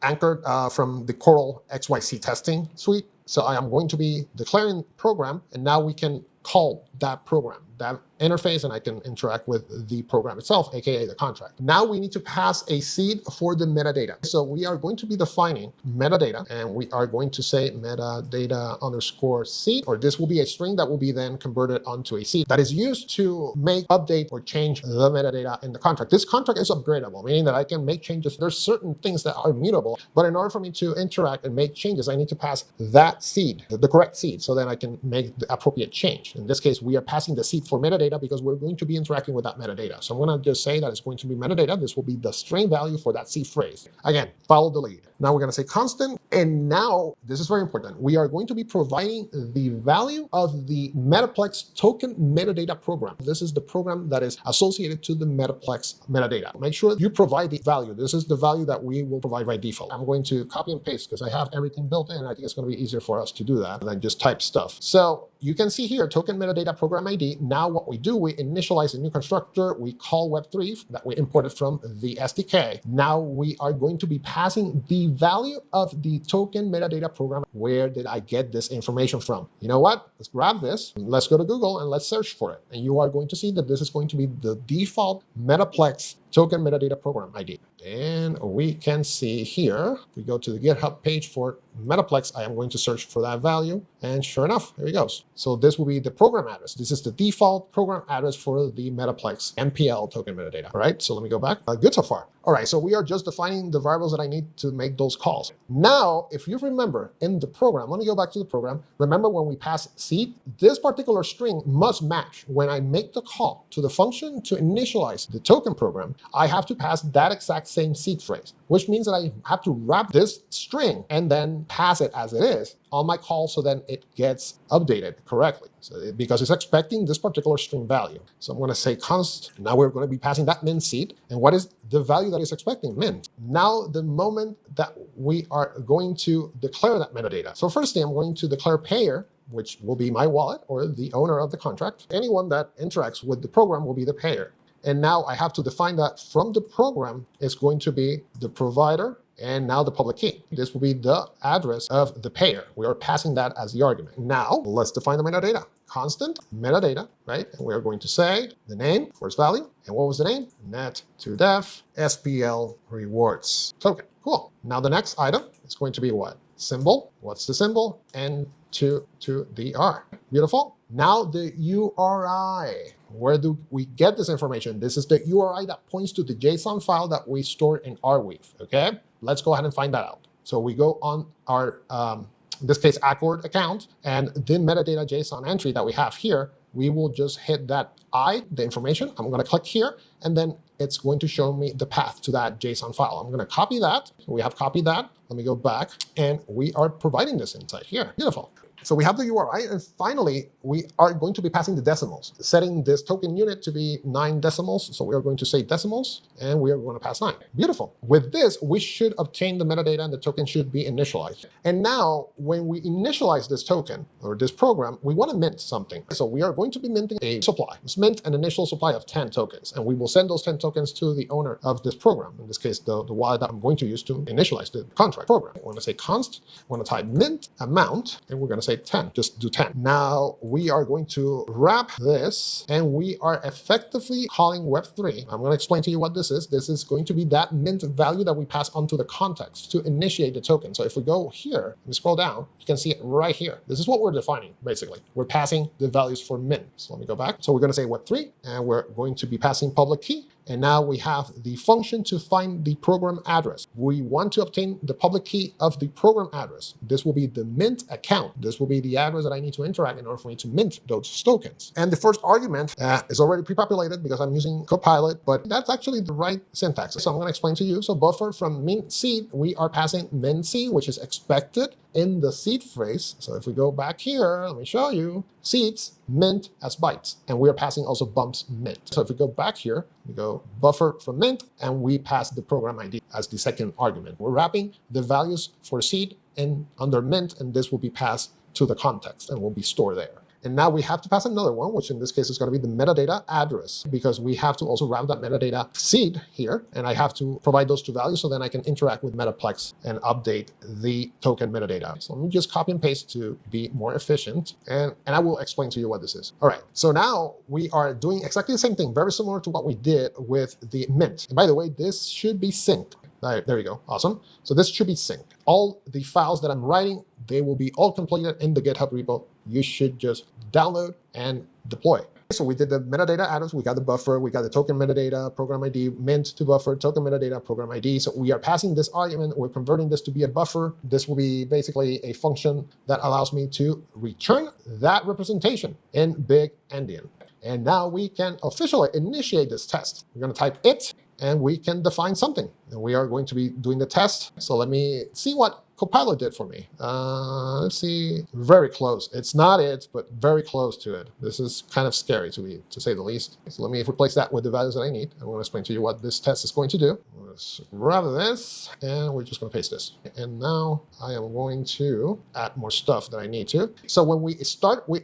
from the Coral XYC testing suite. So I am going to be declaring program, and now we can call that program, that interface, and I can interact with the program itself, aka the contract. Now we need to pass a seed for the metadata. So we are going to be defining metadata, and we are going to say metadata underscore seed, or this will be a string that will be then converted onto a seed that is used to make, update, or change the metadata in the contract. This contract is upgradable, meaning that I can make changes. There's certain things that are mutable, but in order for me to interact and make changes, I need to pass that seed, the correct seed, so then I can make the appropriate change. In this case, we are passing the seed for metadata because we're going to be interacting with that metadata. So I'm going to just say that it's going to be metadata. This will be the string value for that seed phrase. Again, follow the lead. Now we're going to say constant. And now, this is very important. We are going to be providing the value of the Metaplex token metadata program. This is the program that is associated to the Metaplex metadata. Make sure you provide the value. This is the value that we will provide by default. I'm going to copy and paste because I have everything built in. I think it's going to be easier for us to do that than just type stuff. So you can see here, token metadata program ID. Now what we do, we initialize a new constructor. We call Web3 that we imported from the SDK. Now we are going to be passing the value of the token metadata program. Where did I get this information from? You know what? Let's grab this. Let's go to Google and let's search for it. And you are going to see that this is going to be the default Metaplex token metadata program ID. And we can see here, we go to the GitHub page for Metaplex. I am going to search for that value. And sure enough, here it goes. So this will be the program address. This is the default program address for the Metaplex MPL token metadata. All right, so let me go back. Good so far. All right, so we are just defining the variables that I need to make those calls. Now, if you remember in the program, let me go back to the program. Remember when we pass seed, this particular string must match. When I make the call to the function to initialize the token program, I have to pass that exact same seed phrase, which means that I have to wrap this string and then pass it as it is on my call, so then it gets updated correctly. So because it's expecting this particular string value. So I'm going to say const. Now we're going to be passing that min seed. And what is the value that it's expecting? Min. Now the moment that we are going to declare that metadata. So first thing, I'm going to declare payer, which will be my wallet or the owner of the contract. Anyone that interacts with the program will be the payer. And now I have to define that from the program is going to be the provider and now the public key. This will be the address of the payer. We are passing that as the argument. Now let's define the metadata. Constant metadata, right? And we are going to say the name, first value. And what was the name? Net to def SPL rewards token. Cool. Now the next item is going to be what? Symbol. What's the symbol? N to the R. Beautiful. Now the URI. Where do we get this information? This is the URI that points to the JSON file that we store in Arweave. Okay, let's go ahead and find that out. So we go on our, in this case, Accord account, and the metadata JSON entry that we have here, we will just hit that the information. I'm going to click here, and then it's going to show me the path to that JSON file. I'm going to copy that. We have copied that. Let me go back, and we are providing this inside here. Beautiful. So we have the URI, and finally, we are going to be passing the decimals, setting this token unit to be 9 decimals. So we are going to say decimals, and we are going to pass 9. Beautiful. With this, we should obtain the metadata, and the token should be initialized. And now, when we initialize this token, or this program, we want to mint something. So we are going to be minting a supply. Let's mint an initial supply of 10 tokens, and we will send those 10 tokens to the owner of this program. In this case, the wallet that I'm going to use to initialize the contract program. I want to say const, I want to type mint amount, and we're going to say 10, just do 10. Now we are going to wrap this, and we are effectively calling Web3. I'm going to explain to you what this is. This is going to be that mint value that we pass onto the context to initiate the token. So if we go here, we scroll down, you can see it right here. This is what we're defining, basically. We're passing the values for mint. So let me go back. So we're going to say Web3, and we're going to be passing public key. And now we have the function to find the program address. We want to obtain the public key of the program address. This will be the mint account. This will be the address that I need to interact in order for me to mint those tokens. And the first argument is already pre-populated because I'm using Copilot, but that's actually the right syntax. So I'm going to explain to you. So buffer from mint seed, we are passing mint seed, which is expected in the seed phrase. So if we go back here, let me show you. Seeds, mint as bytes, and we are passing also bumps mint. So if we go back here, we go buffer from mint, and we pass the program ID as the second argument. We're wrapping the values for seed in under mint, and this will be passed to the context and will be stored there. And now we have to pass another one, which in this case is going to be the metadata address, because we have to also wrap that metadata seed here, and I have to provide those two values so then I can interact with Metaplex and update the token metadata. So let me just copy and paste to be more efficient, and I will explain to you what this is. All right, so now we are doing exactly the same thing, very similar to what we did with the mint. And by the way, this should be synced. There we go, awesome. So this should be synced. All the files that I'm writing, they will be all completed in the GitHub repo. You should just download and deploy. So we did the metadata address, we got the buffer, we got the token metadata, program ID, mint to buffer, token metadata, program ID. So we are passing this argument, we're converting this to be a buffer. This will be basically a function that allows me to return that representation in big endian. And now we can officially initiate this test. We're going to type it, and we can define something. And we are going to be doing the test. So let me see what Copilot did for me. Let's see, very close. It's not it, but very close to it. This is kind of scary to say the least. So let me replace that with the values that I need. I'm going to explain to you what this test is going to do. Let's grab this, and we're just going to paste this. And now I am going to add more stuff that I need to. So when we start, we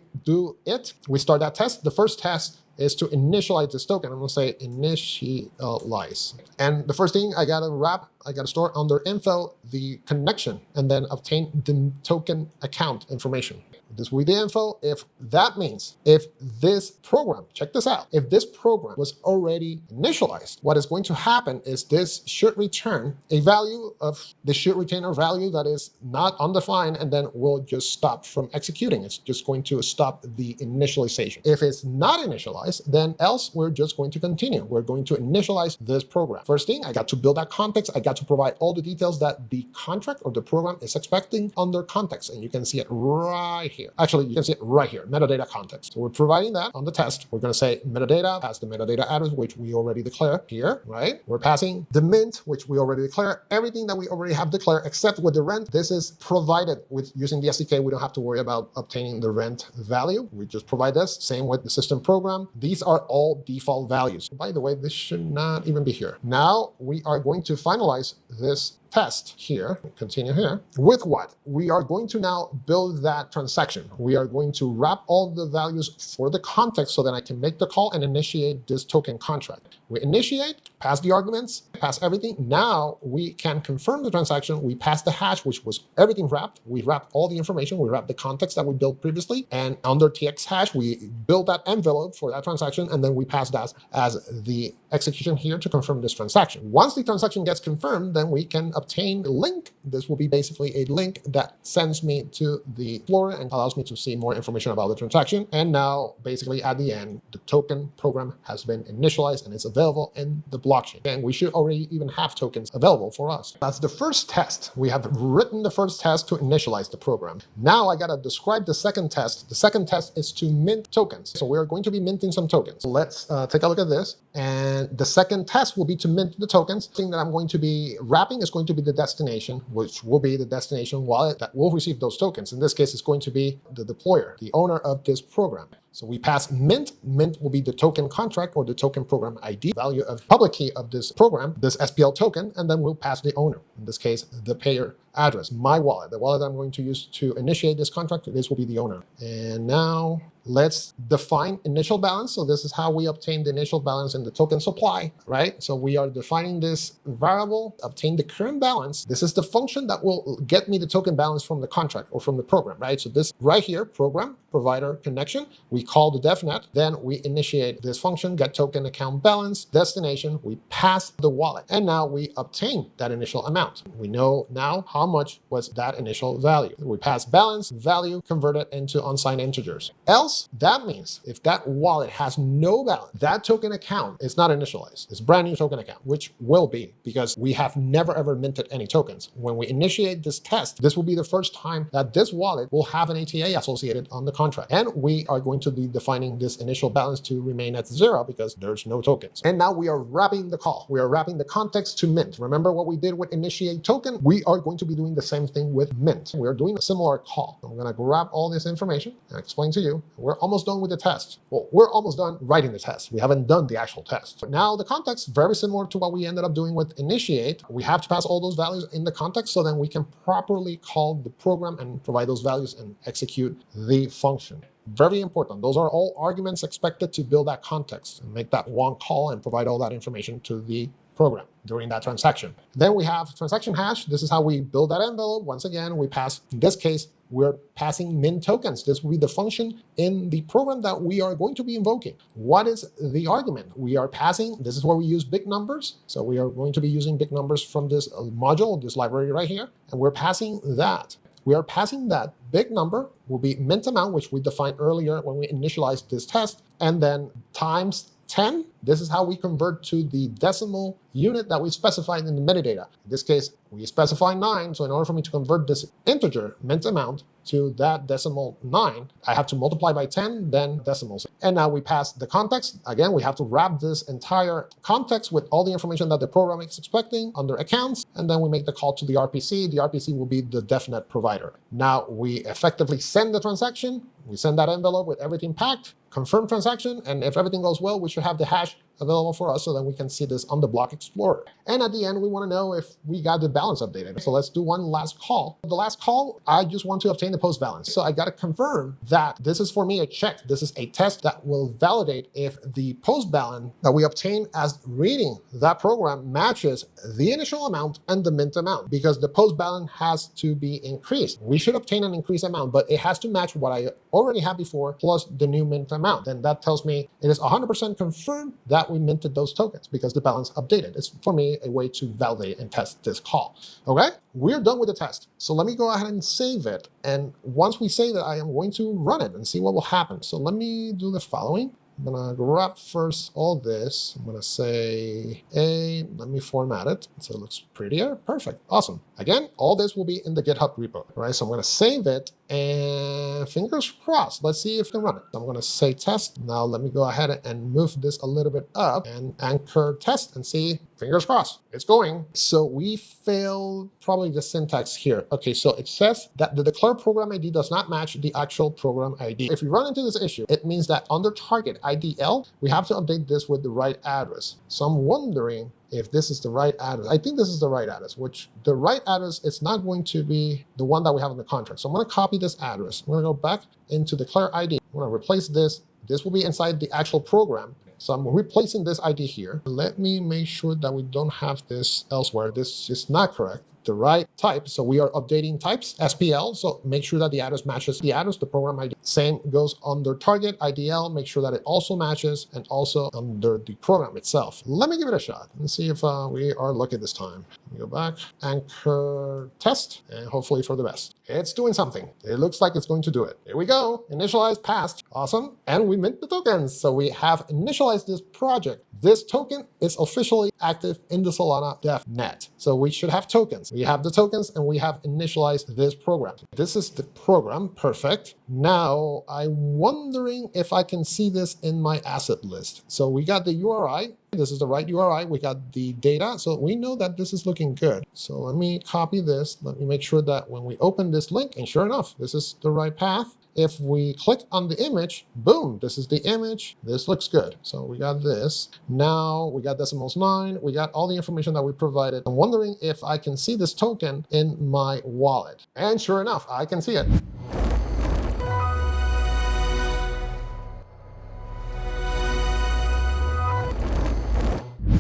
start that test. The first test is to initialize this token. I'm going to say initialize. And the first thing I got to store under info the connection, and then obtain the token account information. This will be the info. If that means if this program, check this out, if this program was already initialized, what is going to happen is this should return a value of, this should retain a value that is not undefined, and then we'll just stop from executing. It's just going to stop the initialization. If it's not initialized, then else we're just going to continue. We're going to initialize this program. First thing, I got to build that context. I got to provide all the details that the contract or the program is expecting under context. And you can see it right here. Actually, you can see it right here, metadata context. So we're providing that on the test. We're going to say metadata, pass the metadata address, which we already declare here, right? We're passing the mint, which we already declare, everything that we already have declared, except with the rent. This is provided with using the SDK. We don't have to worry about obtaining the rent value. We just provide this. Same with the system program. These are all default values. By the way, this should not even be here. Now we are going to finalize this test here, continue here, with what? We are going to now build that transaction. We are going to wrap all the values for the context so that I can make the call and initiate this token contract. We initiate, pass the arguments, pass everything. Now we can confirm the transaction. We pass the hash, which was everything wrapped. We wrap all the information. We wrap the context that we built previously. And under TX hash, we build that envelope for that transaction. And then we pass that as the execution here to confirm this transaction. Once the transaction gets confirmed, then we can obtain a link. This will be basically a link that sends me to the Explorer and allows me to see more information about the transaction. And now, basically at the end, the token program has been initialized and it's available in the blockchain. And we should already even have tokens available for us. That's the first test. We have written the first test to initialize the program. Now I gotta describe the second test. The second test is to mint tokens. So we are going to be minting some tokens. So let's take a look at this. And And the second test will be to mint the tokens. The thing that I'm going to be wrapping is going to be the destination, which will be the destination wallet that will receive those tokens. In this case, it's going to be the deployer, the owner of this program. So we pass mint. Mint will be the token contract or the token program ID, value of public key of this program, this SPL token, and then we'll pass the owner, in this case, the payer address, my wallet, the wallet I'm going to use to initiate this contract. This will be the owner. And now let's define initial balance. So this is how we obtain the initial balance in the token supply, right? So we are defining this variable, obtain the current balance. This is the function that will get me the token balance from the contract or from the program, right? So this right here, program, provider, connection, we call the devnet, then we initiate this function, get token account balance, destination, we pass the wallet, and now we obtain that initial amount. We know now how much was that initial value. We pass balance, value, convert it into unsigned integers. Else, that means if that wallet has no balance, that token account is not initialized. It's a brand new token account, which will be because we have never ever minted any tokens. When we initiate this test, this will be the first time that this wallet will have an ATA associated on the contract. And we are going to be defining this initial balance to remain at 0 because there's no tokens. And now we are wrapping the call. We are wrapping the context to mint. Remember what we did with initiate token? We are going to be doing the same thing with mint. We are doing a similar call. I'm going to grab all this information and explain to you. We're almost done with the test. Well, we're almost done writing the test. We haven't done the actual test. But now the context, very similar to what we ended up doing with initiate. We have to pass all those values in the context so then we can properly call the program and provide those values and execute the function. Very important. Those are all arguments expected to build that context and make that one call and provide all that information to the program during that transaction. Then we have transaction hash. This is how we build that envelope. Once again, we pass, in this case, we're passing mint tokens. This will be the function in the program that we are going to be invoking. What is the argument? We are passing, this is where we use big numbers. So we are going to be using big numbers from this module, this library right here, and we're passing that. We are passing that big number will be mint amount, which we defined earlier when we initialized this test, and then times 10. This is how we convert to the decimal unit that we specified in the metadata. In this case, we specify 9. So in order for me to convert this integer mint amount to that decimal 9, I have to multiply by 10, then decimals. And now we pass the context. Again, we have to wrap this entire context with all the information that the program is expecting under accounts. And then we make the call to the RPC. The RPC will be the devnet provider. Now we effectively send the transaction. We send that envelope with everything packed, confirm transaction, and if everything goes well, we should have the hash available for us so that we can see this on the block explorer. And at the end, we want to know if we got the balance updated. So let's do one last call. The last call, I just want to obtain the post balance. So I got to confirm that this is for me a check. This is a test that will validate if the post balance that we obtain as reading that program matches the initial amount and the mint amount, because the post balance has to be increased. We should obtain an increased amount, but it has to match what I already had before plus the new mint amount. Then that tells me it is 100% confirmed that we minted those tokens because the balance updated. It's for me a way to validate and test this call. Okay, we're done with the test. So let me go ahead and save it. And once we save it, I am going to run it and see what will happen. So let me do the following. I'm going to grab first all this. I'm going to say let me format it so it looks prettier. Perfect. Awesome. Again, all this will be in the GitHub repo. All right, so I'm going to save it and fingers crossed. Let's see if we can run it. I'm going to say test. Now let me go ahead and move this a little bit up and anchor test and see. Fingers crossed. It's going. So we failed probably the syntax here. Okay, so it says that the declared program ID does not match the actual program ID. If we run into this issue, it means that under target IDL, we have to update this with the right address. So I'm wondering if this is the right address. I think this is the right address, which the right address is not going to be the one that we have in the contract. So I'm going to copy this address. I'm going to go back into declare ID. I'm going to replace this. This will be inside the actual program. So I'm replacing this ID here. Let me make sure that we don't have this elsewhere. This is not correct. The right type. So we are updating types, SPL. So make sure that the address matches the address, the program ID. Same goes under target, IDL. Make sure that it also matches and also under the program itself. Let me give it a shot and see if we are lucky this time. Let me go back, anchor test, and hopefully for the best. It's doing something. It looks like it's going to do it. Here we go. Initialize passed. Awesome. And we mint the tokens. So we have initialized this project. This token is officially active in the Solana dev net. So we should have tokens. We have the tokens and we have initialized this program. This is the program, perfect. Now I'm wondering if I can see this in my asset list. So we got the URI. This is the right URI. We got the data. So we know that this is looking good. So let me copy this. Let me make sure that when we open this link, and sure enough, this is the right path. If we click on the image, boom, this is the image. This looks good. So we got this. Now we got decimals 9. We got all the information that we provided. I'm wondering if I can see this token in my wallet. And sure enough, I can see it.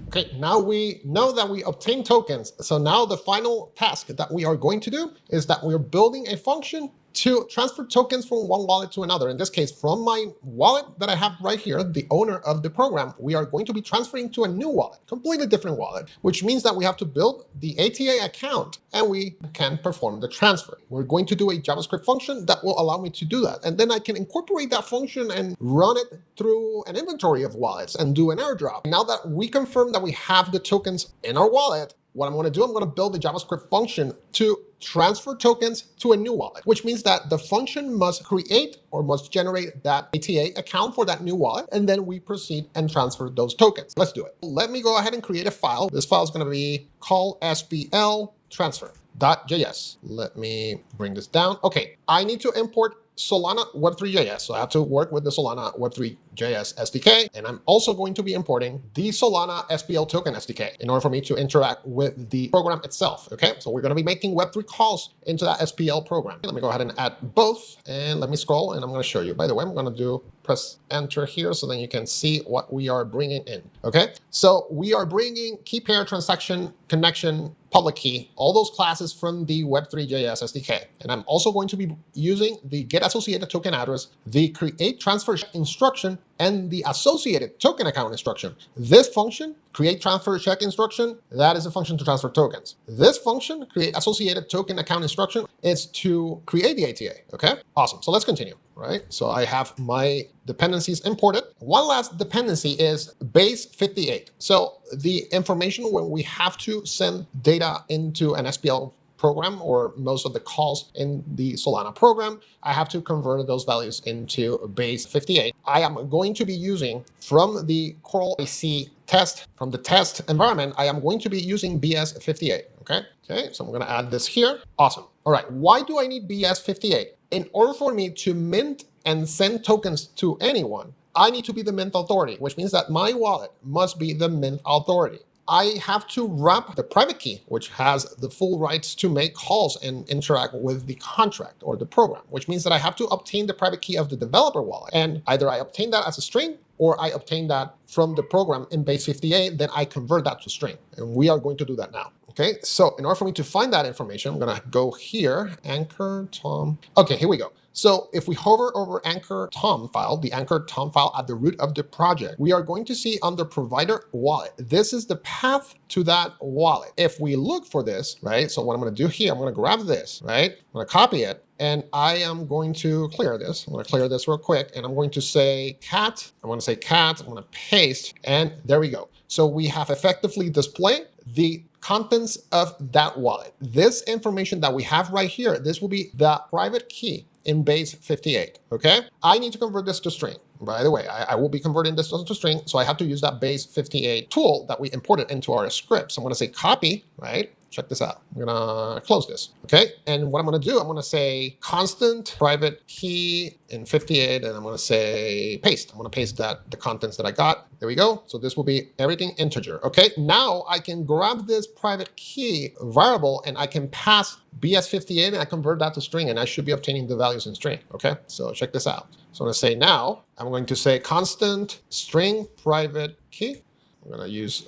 Okay, now we know that we obtain tokens. So now the final task that we are going to do is that we're building a function to transfer tokens from one wallet to another. In this case, from my wallet that I have right here, the owner of the program, we are going to be transferring to a new wallet, completely different wallet, which means that we have to build the ATA account and we can perform the transfer. We're going to do a JavaScript function that will allow me to do that. And then I can incorporate that function and run it through an inventory of wallets and do an airdrop. Now that we confirm that we have the tokens in our wallet, what I'm going to do, I'm going to build a JavaScript function to transfer tokens to a new wallet, which means that the function must create or must generate that ATA account for that new wallet, and then we proceed and transfer those tokens. Let's do it. Let me go ahead and create a file. This file is going to be called SPL transfer.js. Let me bring this down. Okay, I need to import Solana Web3 JS. So I have to work with the Solana Web3 JS SDK. And I'm also going to be importing the Solana SPL token SDK in order for me to interact with the program itself. Okay, so we're going to be making Web3 calls into that SPL program. Let me go ahead and add both. And let me scroll and I'm going to show you. By the way, I'm going to press enter here so then you can see what we are bringing in. Okay, so we are bringing key pair, transaction, connection, public key, all those classes from the Web3 JS SDK. And I'm also going to be using the get associated token address, the create transfer instruction, and the associated token account instruction. This function, create transfer check instruction, that is a function to transfer tokens. This function, create associated token account instruction, is to create the ATA, okay? Awesome, so let's continue, right? So I have my dependencies imported. One last dependency is base 58. So the information when we have to send data into an SPL program or most of the calls in the Solana program, I have to convert those values into base 58. I am going to be using from the Coral IC test, from the test environment, I am going to be using BS58, okay? Okay, so I'm gonna add this here. Awesome. All right, why do I need BS58? In order for me to mint and send tokens to anyone, I need to be the mint authority, which means that my wallet must be the mint authority. I have to wrap the private key, which has the full rights to make calls and interact with the contract or the program, which means that I have to obtain the private key of the developer wallet. And either I obtain that as a string or I obtain that from the program in base 58, then I convert that to string. And we are going to do that now. Okay, so in order for me to find that information, I'm gonna go here, Anchor.toml. Okay, here we go. So if we hover over Anchor.toml file, the Anchor.toml file at the root of the project, we are going to see under provider wallet. This is the path to that wallet. If we look for this, right? So what I'm going to do here, I'm going to grab this, right? I'm going to copy it. And I am going to clear this. I'm going to clear this real quick. And I'm going to say cat. I'm going to say cat. I'm going to paste. And there we go. So we have effectively displayed the contents of that wallet. This information that we have right here, this will be the private key in base 58, okay? I need to convert this to string. By the way, I will be converting this to string, so I have to use that base 58 tool that we imported into our script. So I'm gonna say copy, right? Check this out. I'm gonna close this, okay? And what I'm gonna do, I'm gonna say constant private key in 58, and I'm gonna say paste. I'm gonna paste the contents that I got. There we go. So this will be everything integer, okay? Now I can grab this private key variable and I can pass BS58 and I convert that to string and I should be obtaining the values in string, okay? So check this out. So I'm gonna say now, I'm going to say constant string private key. I'm gonna use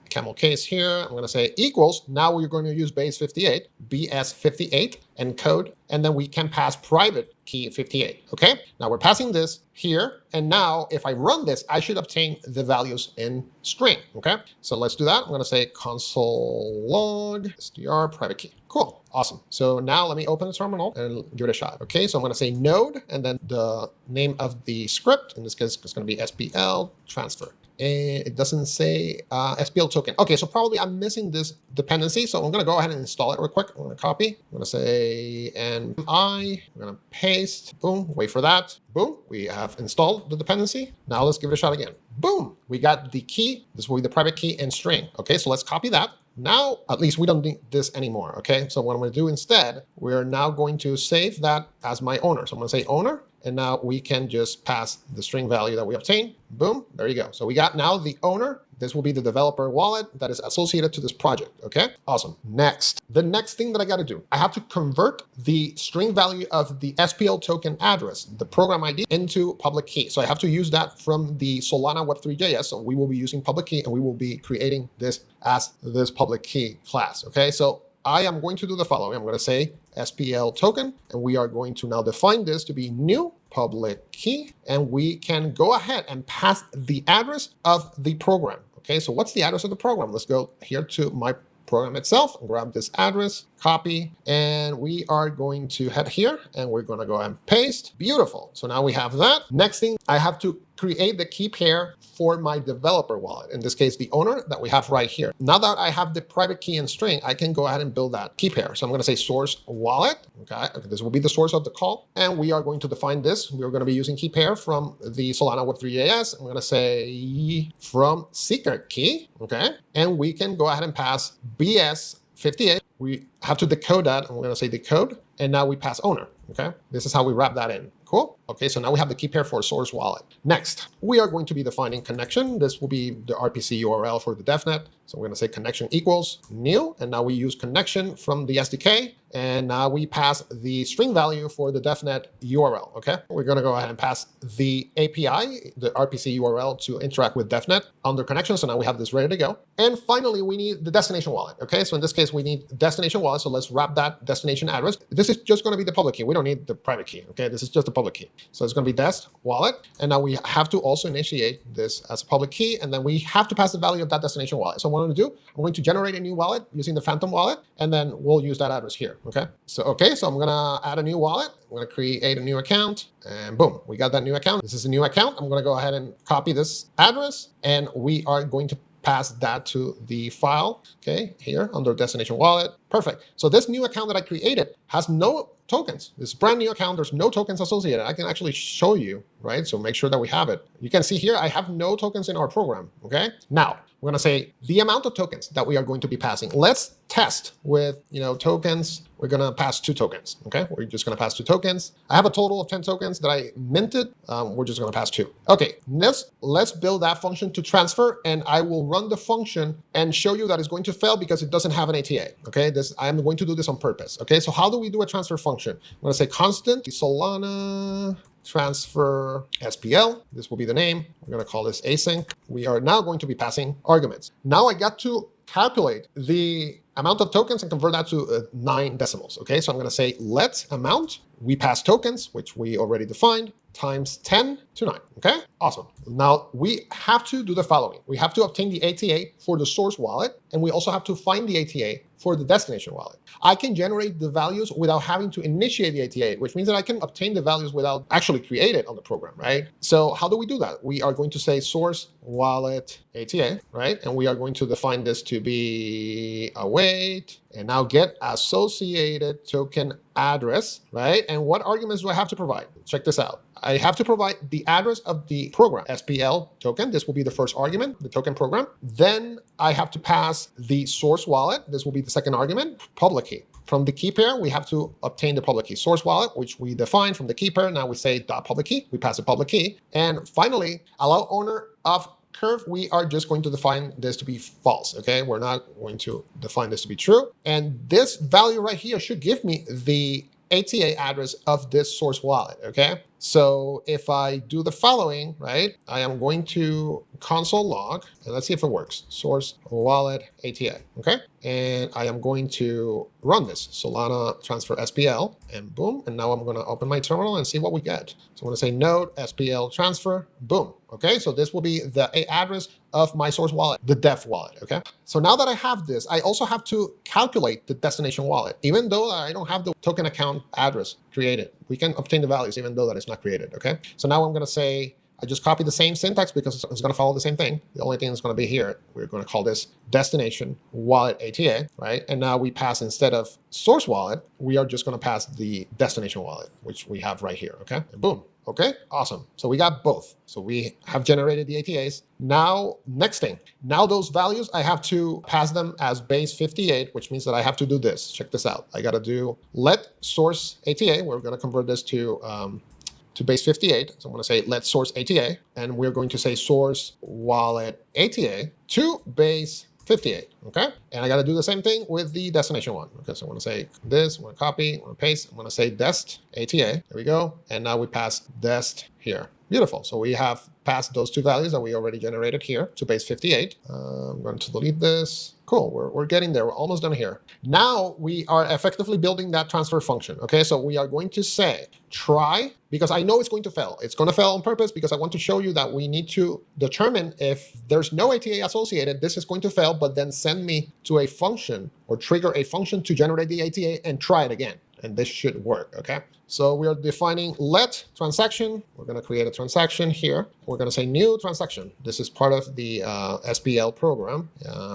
camel case here. I'm going to say equals. Now we're going to use base 58, BS58 encode, and then we can pass private key 58. Okay. Now we're passing this here. And now if I run this, I should obtain the values in string. Okay. So let's do that. I'm going to say console log str private key. Cool. Awesome. So now let me open the terminal and give it a shot. Okay. So I'm going to say node and then the name of the script. In this case, it's going to be SPL transfer. and it doesn't say SPL token. Okay, so probably I'm missing this dependency. So I'm going to go ahead and install it real quick. I'm going to copy. I'm going to say I'm going to paste. Boom. Wait for that. Boom. We have installed the dependency. Now let's give it a shot again. Boom. We got the key. This will be the private key and string. Okay, so let's copy that. Now, at least we don't need this anymore. Okay, so what I'm going to do instead, we're now going to save that as my owner. So I'm going to say owner. And now we can just pass the string value that we obtained. Boom, there you go. So we got now the owner. This will be the developer wallet that is associated to this project, okay? Awesome. Next, the next thing that I gotta do, I have to convert the string value of the SPL token address, the program ID, into public key. So I have to use that from the Solana Web3 JS. So we will be using public key and we will be creating this as this public key class, okay? So I am going to do the following. I'm going to say SPL token, and we are going to now define this to be new public key, and we can go ahead and pass the address of the program. Okay, so what's the address of the program? Let's go here to my program itself and grab this address, copy, and we are going to head here and we're going to go ahead and paste. Beautiful. So now we have that. Next thing, I have to create the key pair for my developer wallet. In this case, the owner that we have right here. Now that I have the private key and string, I can go ahead and build that key pair. So I'm going to say source wallet. Okay, this will be the source of the call. And we are going to define this. We're going to be using key pair from the Solana Web3 JS. I'm going to say from secret key. Okay, and we can go ahead and pass BS58. We have to decode that. I'm going to say decode. And now we pass owner. Okay, this is how we wrap that in. Cool. Okay, so now we have the key pair for source wallet. Next, we are going to be defining connection. This will be the RPC URL for the DevNet. So we're going to say connection equals new. And now we use connection from the SDK. And now we pass the string value for the DevNet URL. Okay, we're going to go ahead and pass the API, the RPC URL to interact with DevNet under connection. So now we have this ready to go. And finally, we need the destination wallet. Okay, so in this case, we need destination wallet. So let's wrap that destination address. This is just going to be the public key. We don't need the private key. Okay, this is just the public key. So it's going to be dest wallet. And now we have to also initiate this as a public key. And then we have to pass the value of that destination wallet. So what I'm going to do, I'm going to generate a new wallet using the Phantom wallet. And then we'll use that address here. Okay, so I'm going to add a new wallet. I'm going to create a new account. And boom, we got that new account. This is a new account. I'm going to go ahead and copy this address. And we are going to pass that to the file, okay, here under destination wallet. Perfect. So this new account that I created has no tokens. This brand new account, there's no tokens associated. I can actually show you, right? So make sure that we have it. You can see here, I have no tokens in our program, okay? Now, we're going to say the amount of tokens that we are going to be passing. Let's test with, tokens. We're going to pass 2 tokens, okay? We're just going to pass 2 tokens. I have a total of 10 tokens that I minted. We're just going to pass 2. Okay, let's build that function to transfer, and I will run the function and show you that it's going to fail because it doesn't have an ATA, okay? I'm going to do this on purpose, okay? So how do we do a transfer function? I'm going to say constant Solana transfer SPL. This will be the name. We're going to call this async. We are now going to be passing arguments. Now I got to calculate the amount of tokens and convert that to 9 decimals. Okay, so I'm going to say let amount. We pass tokens, which we already defined, times 10 to 9. Okay, awesome. Now we have to do the following. We have to obtain the ATA for the source wallet, and we also have to find the ATA for the destination wallet. I can generate the values without having to initiate the ATA, which means that I can obtain the values without actually create it on the program, right? So how do we do that? We are going to say source wallet ATA, right? And we are going to define this to be await, and now get associated token address, right? And what arguments do I have to provide? Check this out. I have to provide the address of the program, SPL token. This will be the first argument, the token program. Then I have to pass the source wallet. This will be the second argument, public key. From the key pair, we have to obtain the public key source wallet, which we define from the key pair. Now we say .public key. We pass the public key. And finally, allow owner of curve, we are just going to define this to be false, okay? We're not going to define this to be true. And this value right here should give me the ATA address of this source wallet, okay? So if I do the following, right, I am going to console log, and let's see if it works. Source wallet ATA, okay? And I am going to run this Solana transfer SPL, and boom. And now I'm going to open my terminal and see what we get. So I'm going to say node SPL transfer, boom. Okay, so this will be the address of my source wallet, the dev wallet, okay? So now that I have this, I also have to calculate the destination wallet. Even though I don't have the token account address created, we can obtain the values even though that it's not created, okay? So now I'm gonna say, I just copied the same syntax because it's going to follow the same thing. The only thing that's going to be here, we're going to call this destination wallet ATA, right? And now we pass, instead of source wallet, we are just going to pass the destination wallet, which we have right here, okay? And boom. Okay, awesome. So we got both. So we have generated the ATAs. Now, next thing. Now those values, I have to pass them as base 58, which means that I have to do this. Check this out. I got to do let source ATA. We're going to convert this to base 58. So I'm going to say let source ATA, and we're going to say source wallet ATA to base 58, okay? And I got to do the same thing with the destination one. Okay, so I'm going to say this, I'm going to copy, I'm going to paste, I'm going to say dest ATA. There we go. And now we pass dest here. Beautiful. So we have passed those two values that we already generated here to base 58. I'm going to delete this. Cool, we're getting there. We're almost done here. Now we are effectively building that transfer function. Okay, so we are going to say try, because I know it's going to fail. It's going to fail on purpose because I want to show you that we need to determine if there's no ATA associated, this is going to fail, but then send me to a function or trigger a function to generate the ATA and try it again. And this should work, okay? So we are defining let transaction. We're going to create a transaction here. We're going to say new transaction. This is part of the SPL program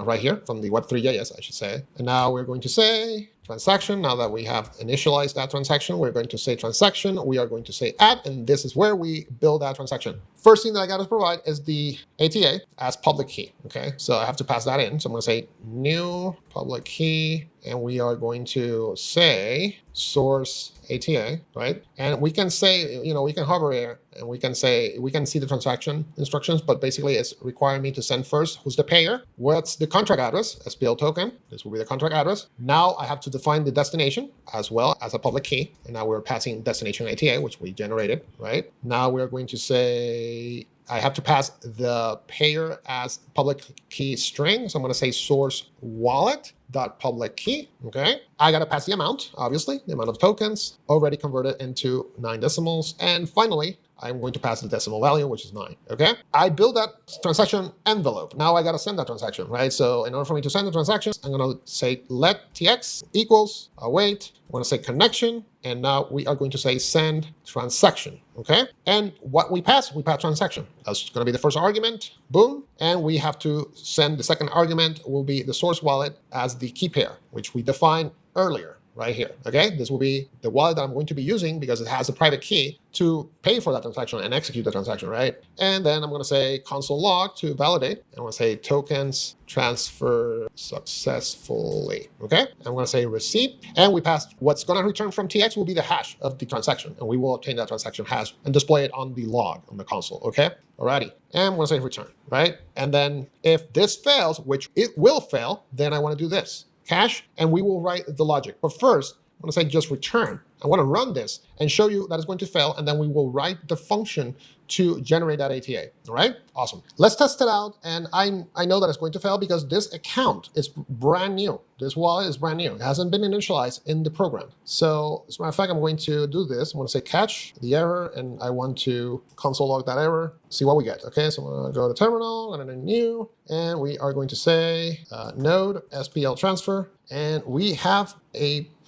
right here from the Web3.js, I should say. And now we're going to say transaction. Now that we have initialized that transaction, we're going to say transaction. We are going to say add, and this is where we build that transaction. First thing that I got to provide is the ATA as public key, okay? So I have to pass that in. So I'm going to say new public key, and we are going to say source ATA, right? And we can say, we can hover here and we can say, we can see the transaction instructions, but basically it's requiring me to send first who's the payer, what's the contract address, SPL token, this will be the contract address. Now I have to define the destination as well as a public key. And now we're passing destination ATA, which we generated, right? Now we're going to say, I have to pass the payer as public key string. So I'm going to say source wallet dot public key. Okay. I got to pass the amount, obviously, the amount of tokens already converted into 9 decimals. And finally, I'm going to pass the decimal value, which is 9. Okay. I build that transaction envelope. Now I got to send that transaction, right? So in order for me to send the transactions, I'm going to say let tx equals await. I'm going to say connection. And now we are going to say send transaction. Okay. And what we pass transaction. That's going to be the first argument. Boom. And we have to send the second argument will be the source wallet as the key pair, which we defined earlier. Right here, okay? This will be the wallet that I'm going to be using because it has a private key to pay for that transaction and execute the transaction, right? And then I'm going to say console log to validate. I'm going to say tokens transfer successfully, okay? I'm going to say receipt, and we passed what's going to return from TX will be the hash of the transaction, and we will obtain that transaction hash and display it on the log on the console, okay? Alrighty, and I'm going to say return, right? And then if this fails, which it will fail, then I want to do this. Cache, and we will write the logic. But first, I'm going to say just return. I want to run this and show you that it's going to fail, and then we will write the function to generate that ATA. All right? Awesome. Let's test it out, and I know that it's going to fail because this account is brand new. This wallet is brand new. It hasn't been initialized in the program. So, as a matter of fact, I'm going to do this. I'm going to say catch the error, and I want to console log that error, see what we get. Okay, so I'm going to go to terminal, and then new, and we are going to say node SPL transfer, and we have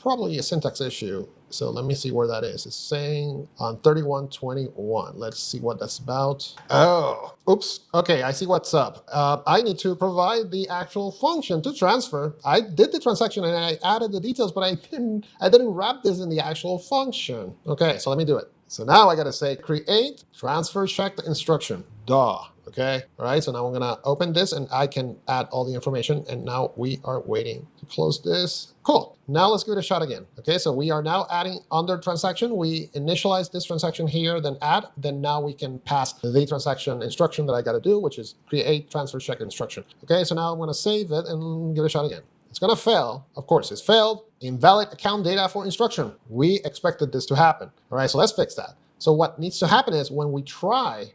probably a syntax issue. So let me see where that is. It's saying on 3121. Let's see what that's about. Oh, oops. Okay, I see what's up. I need to provide the actual function to transfer. I did the transaction and I added the details, but I didn't wrap this in the actual function. Okay, so let me do it. So now I got to say create transfer checked instruction. Duh. Okay. All right. So now I'm going to open this and I can add all the information. And now we are waiting to close this. Cool. Now let's give it a shot again. Okay. So we are now adding under transaction. We initialize this transaction here, then add. Then now we can pass the transaction instruction that I got to do, which is create transfer check instruction. Okay. So now I'm going to save it and give it a shot again. It's going to fail. Of course, it's failed. Invalid account data for instruction. We expected this to happen. All right. So let's fix that. So what needs to happen is when we try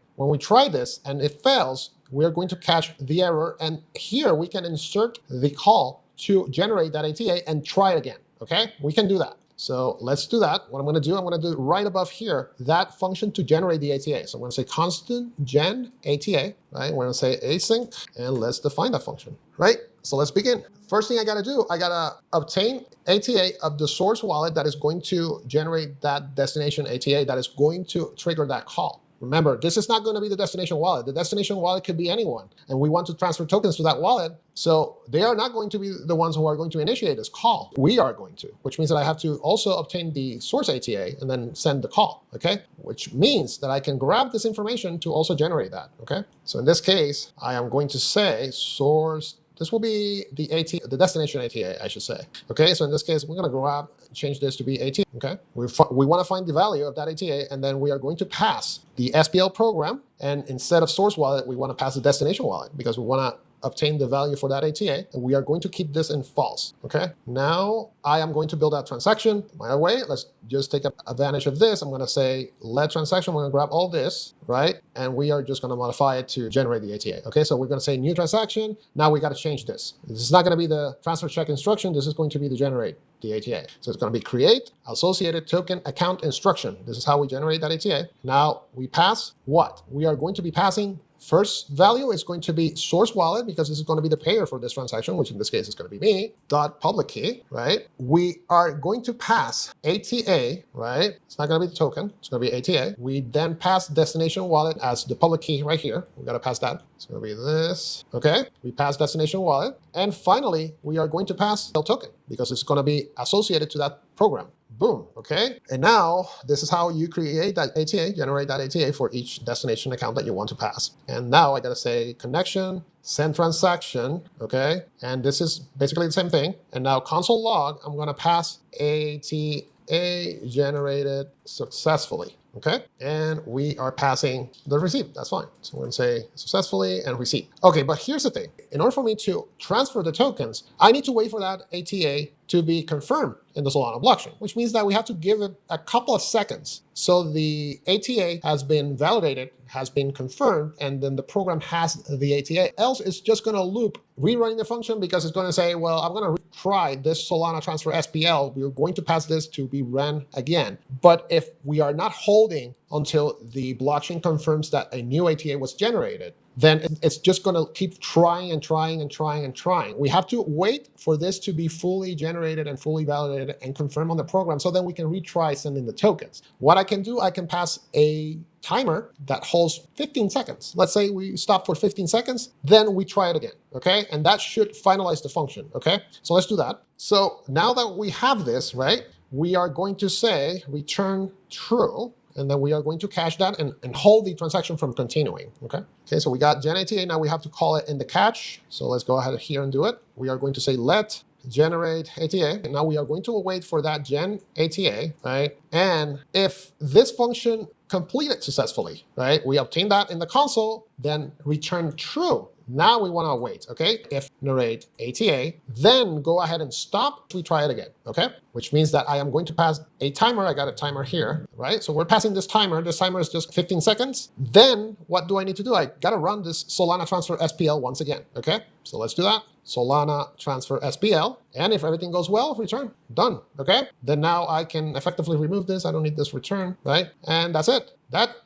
this and it fails, we're going to catch the error. And here we can insert the call to generate that ATA and try it again. Okay, we can do that. So let's do that. What I'm going to do, I'm going to do right above here, that function to generate the ATA. So I'm going to say constant gen ATA, right? We're going to say async, and let's define that function, right? So let's begin. First thing I got to do, I got to obtain ATA of the source wallet that is going to generate that destination ATA that is going to trigger that call. Remember, this is not going to be the destination wallet. The destination wallet could be anyone, and we want to transfer tokens to that wallet. So they are not going to be the ones who are going to initiate this call. We are going to, which means that I have to also obtain the source ATA and then send the call, okay? Which means that I can grab this information to also generate that, okay? So in this case, I am going to say source. This will be the the destination ATA, I should say. Okay, so in this case, we're going to change this to be ATA. Okay, we want to find the value of that ATA, and then we are going to pass the SPL program. And instead of source wallet, we want to pass the destination wallet because we want to obtain the value for that ATA, and we are going to keep this in false. Okay, now I am going to build that transaction my way. Let's just take advantage of this. I'm going to say let transaction. We're going to grab all this, right? And we are just going to modify it to generate the ATA. Okay, so we're going to say new transaction. Now we got to change this. This is not going to be the transfer check instruction. This is going to be the generate the ATA. So it's going to be create associated token account instruction. This is how we generate that ATA. Now we pass what? We are going to be passing first value is going to be source wallet because this is going to be the payer for this transaction, which in this case is going to be me, dot public key, right? We are going to pass ATA, right? It's not going to be the token. It's going to be ATA. We then pass destination wallet as the public key right here. We got to pass that. It's going to be this. Okay. We pass destination wallet. And finally, we are going to pass SPL token because it's going to be associated to that program. Boom. Okay. And now this is how you create that ATA, generate that ATA for each destination account that you want to pass. And now I got to say connection, send transaction. Okay. And this is basically the same thing. And now console log, I'm going to pass ATA generated successfully. Okay, and we are passing the receipt. That's fine. So we're going to say successfully and receipt. Okay, but here's the thing. In order for me to transfer the tokens, I need to wait for that ATA to be confirmed in the Solana blockchain, which means that we have to give it a couple of seconds. So the ATA has been validated, has been confirmed, and then the program has the ATA. Else it's just going to loop rerunning the function because it's going to say, well, I'm going to retry this Solana transfer SPL. We're going to pass this to be ran again. But if we are not holding until the blockchain confirms that a new ATA was generated, then it's just going to keep trying and trying and trying and trying. We have to wait for this to be fully generated and fully validated and confirmed on the program so then we can retry sending the tokens. What I can do, I can pass a timer that holds 15 seconds. Let's say we stop for 15 seconds, then we try it again, okay? And that should finalize the function, okay? So let's do that. So now that we have this, right, we are going to say return true. And then we are going to cache that and hold the transaction from continuing, okay? Okay, so we got gen ATA, now we have to call it in the cache. So let's go ahead here and do it. We are going to say let generate ATA, and now we are going to wait for that gen ATA, right? And if this function completed successfully, right, we obtain that in the console, then return true. Now we want to wait, okay? If narrate ATA, then go ahead and stop. We try it again, okay? Which means that I am going to pass a timer. I got a timer here, right? So we're passing this timer. This timer is just 15 seconds. Then what do I need to do? I got to run this Solana transfer SPL once again, okay? So let's do that. Solana transfer SPL. And if everything goes well, return. Done, okay? Then now I can effectively remove this. I don't need this return, right? And that's it.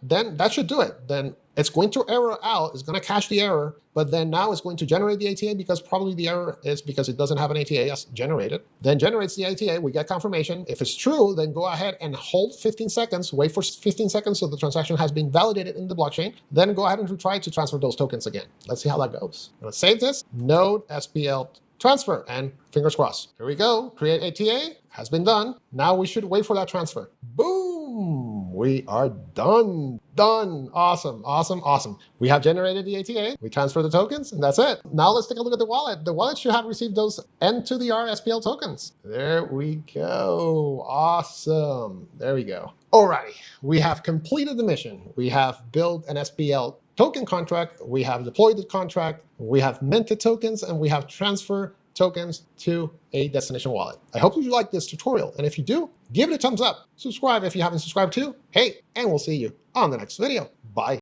Then that should do it. Then it's going to error out. It's going to cache the error, but then now it's going to generate the ATA because probably the error is because it doesn't have an ATA as generated. Then generates the ATA. We get confirmation. If it's true, then go ahead and hold 15 seconds. Wait for 15 seconds so the transaction has been validated in the blockchain. Then go ahead and retry to transfer those tokens again. Let's see how that goes. I'm going to save this. Node SPL transfer, and fingers crossed. Here we go. Create ATA has been done. Now we should wait for that transfer. Boom! We are done. Done. Awesome, awesome, awesome. We have generated the ATA. We transfer the tokens, and that's it. Now let's take a look at the wallet. The wallet should have received those N2DR SPL tokens. There we go. Awesome. There we go. Alrighty. We have completed the mission. We have built an SPL token contract, we have deployed the contract, we have minted tokens, and we have transferred tokens to a destination wallet. I hope you like this tutorial, and if you do, give it a thumbs up. Subscribe if you haven't subscribed too. Hey, and we'll see you on the next video. Bye.